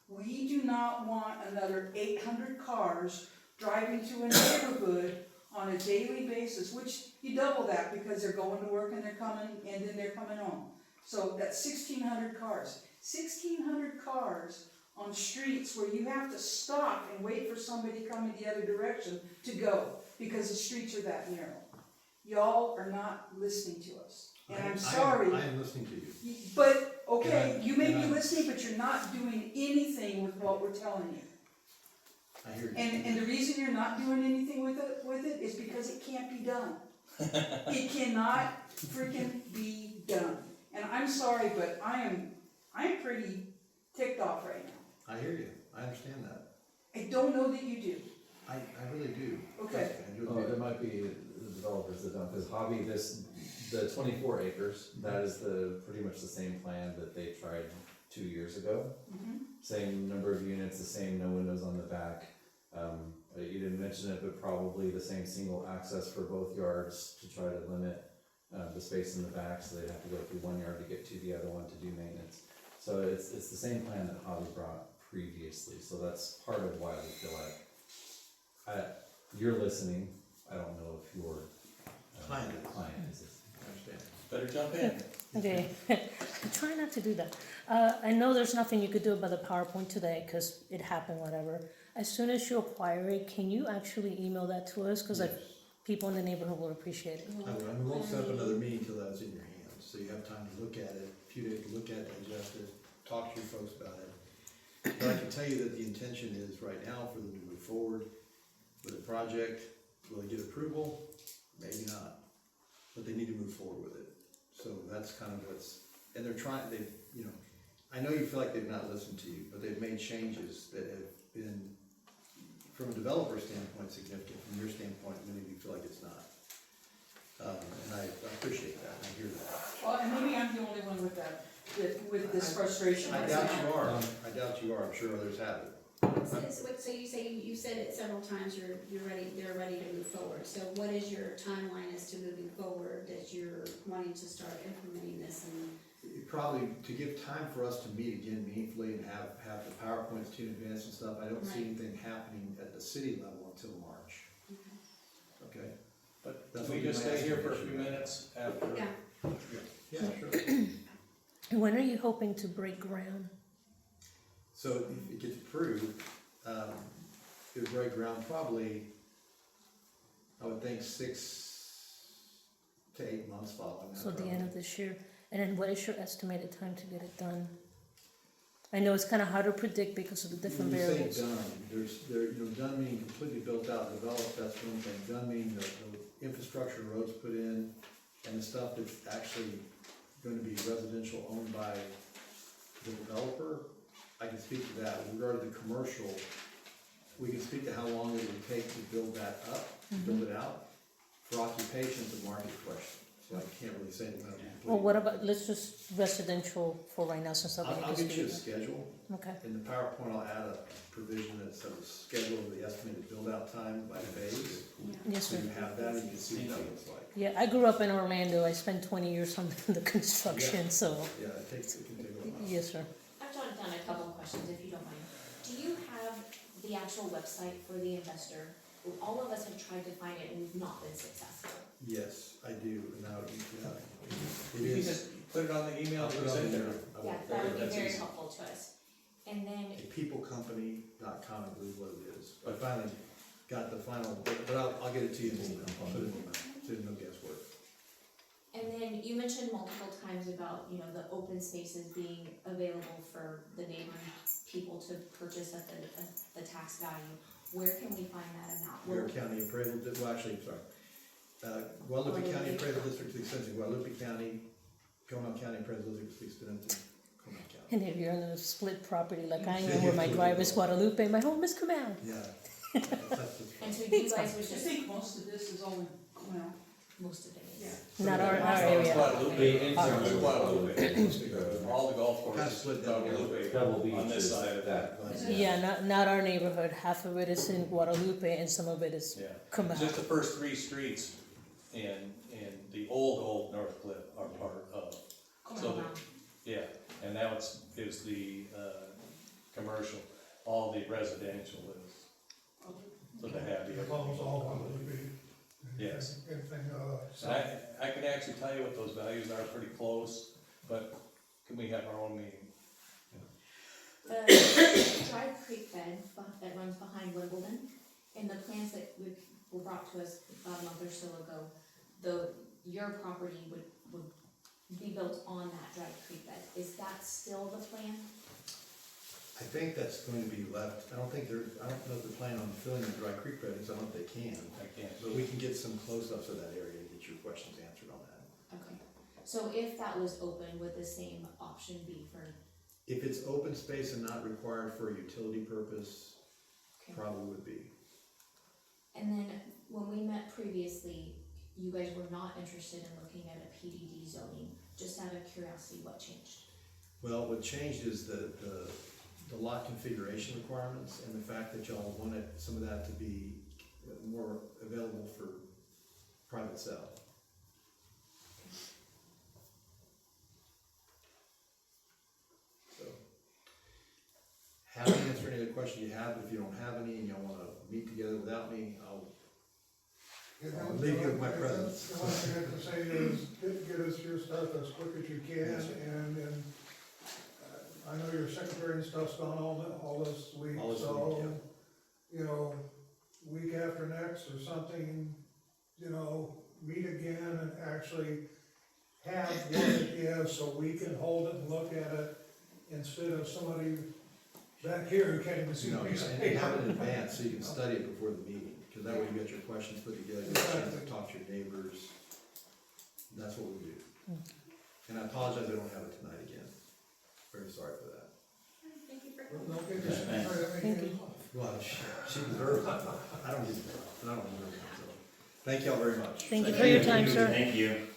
we do not want another 800 cars driving through a neighborhood on a daily basis, which you double that because they're going to work and they're coming, and then they're coming home. So that's 1,600 cars. 1,600 cars on streets where you have to stop and wait for somebody coming the other direction to go, because the streets are that narrow. Y'all are not listening to us, and I'm sorry. I am listening to you. But, okay, And I- you may and be I- listening, but you're not doing anything with what we're telling you. I hear you. And the reason you're not doing anything with it is because it can't be done. It cannot freaking be done. And I'm sorry, but I'm pretty ticked off right now. I hear you. I understand that. I don't know that you do. I really do. Okay. I do. Oh, it might be the developers that don't, because Hobby, the 24 acres, that is pretty much the same plan that they tried 2 years ago. Same number of units, the same, no windows on the back. You didn't mention it, but probably the same single access for both yards to try to limit the space in the back, so they'd have to go through one yard to get to the other one to do maintenance. So it's the same plan that Hobby brought previously, so that's part of why we feel like you're listening. I don't know if your Client is. I understand. Better jump in. Okay, try not to do that. I know there's nothing you could do about the PowerPoint today, because it happened, whatever. As soon as you acquire it, can you actually email that to us? Because Yes. people in the neighborhood will appreciate it. I will. We won't set up another meeting till that's in your hands, so you have time to look at it, a few days to look at it, digest it, talk to your folks about it. But I can tell you that the intention is right now for them to move forward with the project. Will they get approval? Maybe not, but they need to move forward with it. So that's kind of and they're trying, I know you feel like they've not listened to you, but they've made changes that have been, from a developer standpoint, significant. From your standpoint, many of you feel like it's not. And I appreciate that, I hear that. Well, and maybe I'm the only one with that, with this frustration. I doubt you are, I'm sure others have it. So you say, you said it several times, they're ready to move forward. So what is your timeline as to moving forward, that you're wanting to start implementing this and? Probably to give time for us to meet again meaningfully and have the PowerPoints to advance and stuff, I don't see Right. anything happening at the city level until March, okay? But That's can we what just you might stay here ask for a me. few minutes after? Yeah, Yeah, sure. When are you hoping to break ground? So if it gets approved, it would break ground probably, I would think 6 to 8 months following that. So the probably. end of this year? And then what is your estimated time to get it done? I know it's kind of hard to predict because of the different When variables. you say done, done meaning completely built out, developed, that's one thing. Done meaning the infrastructure, roads put in, and the stuff that's actually going to be residential owned by the developer. I can speak to that. With regard to the commercial, we can speak to how long it would take to build that up, build it out. For occupation, it's a market question, so I can't really say that. Well, what about, let's just residential for right now, since I'll I'll be get you a interested. schedule. Okay, In the PowerPoint, I'll add a provision that says schedule of the estimated build-out time by phase. yes, So sir. you have that and you can see what that looks like. Yeah, I grew up in Orlando. I spent 20 years on the construction, so, Yeah, it can take a while. yes, sir. I've jotted down a couple of questions, if you don't mind. Do you have the actual website for the investor? All of us have tried to find it and we've not been successful. Yes, I do, and now, it You can is. just put it on the email I'll that put we it on sent there. there. I will. Yeah, that would be That's very easy. helpful to us. And then, peoplecompany.com, I believe what it is. I finally got the final, but I'll get it to you in an email. I'll put it in an email, so there's no guesswork. and then you mentioned multiple times about, the open spaces being available for the neighboring people to purchase at the tax value. Where can we find that amount? Ware County Appraisal, well, actually, sorry. Guadalupe County Appraisal District is extensive, Guadalupe County, Comal County Appraisal District is extensive, Comal County. And if you're in a split property like I am, where my drive is Guadalupe, my home is Comal. Yeah. That's And so fine. you guys would I just, think most of this is all, well, most of it is. Not our It's area. Guadalupe. The It's internal Guadalupe. All the golf Kinda courses, split down here. Guadalupe, Double Beach on this is side of that. Yeah, not our neighborhood. Half of it is in Guadalupe and some of it is Yeah. Comal. Just the first three streets in the old Northcliff are part of. So the, yeah, and now is the, commercial, all the residential is. So they have the. It's almost all one would be. Yes. Anything, And I can actually tell you what those values are pretty close, but can we have our own meeting? The Dry Creek bed that runs behind Wimbledon, in the plans that were brought to us about a month or so ago, your property would be built on that Dry Creek bed. Is that still the plan? I think that's going to be left, I don't know if they're planning on filling the Dry Creek bed, because I don't know if they can. I can't. But we can get some close-ups of that area and get your questions answered on that. Okay. So if that was open, would the same option be for, If it's open space and not required for a utility purpose, okay. probably would be. And then when we met previously, you guys were not interested in looking at a PDD zoning. Just out of curiosity, what changed? Well, what changed is the lot configuration requirements and the fact that y'all wanted some of that to be more available for private sale. So, happy to answer any other questions you have, but if you don't have any and y'all wanna meet together without me, I'll leave you with my presence. The one thing I have to say is, get us your stuff as quick as you can, Yes, sir. and I know your secretary and stuff's gone all this week, All this so, week, you know, week after next or something, you know, meet again and actually have what it is, so we can hold it and look at it, instead of somebody back here who can't even see You the know, piece of and paper. have it in advance so you can study it before the meeting, because that way you got your questions put together, you get a chance to talk to your neighbors. That's what we do. And I apologize I don't have it tonight again. Very sorry for that. Thank you for Well, coming. don't get your secretary to make it off. Well, she deserves it. I don't get it, and I don't deserve it, so. Thank y'all very much. Thank you for your time, sir. Thank you.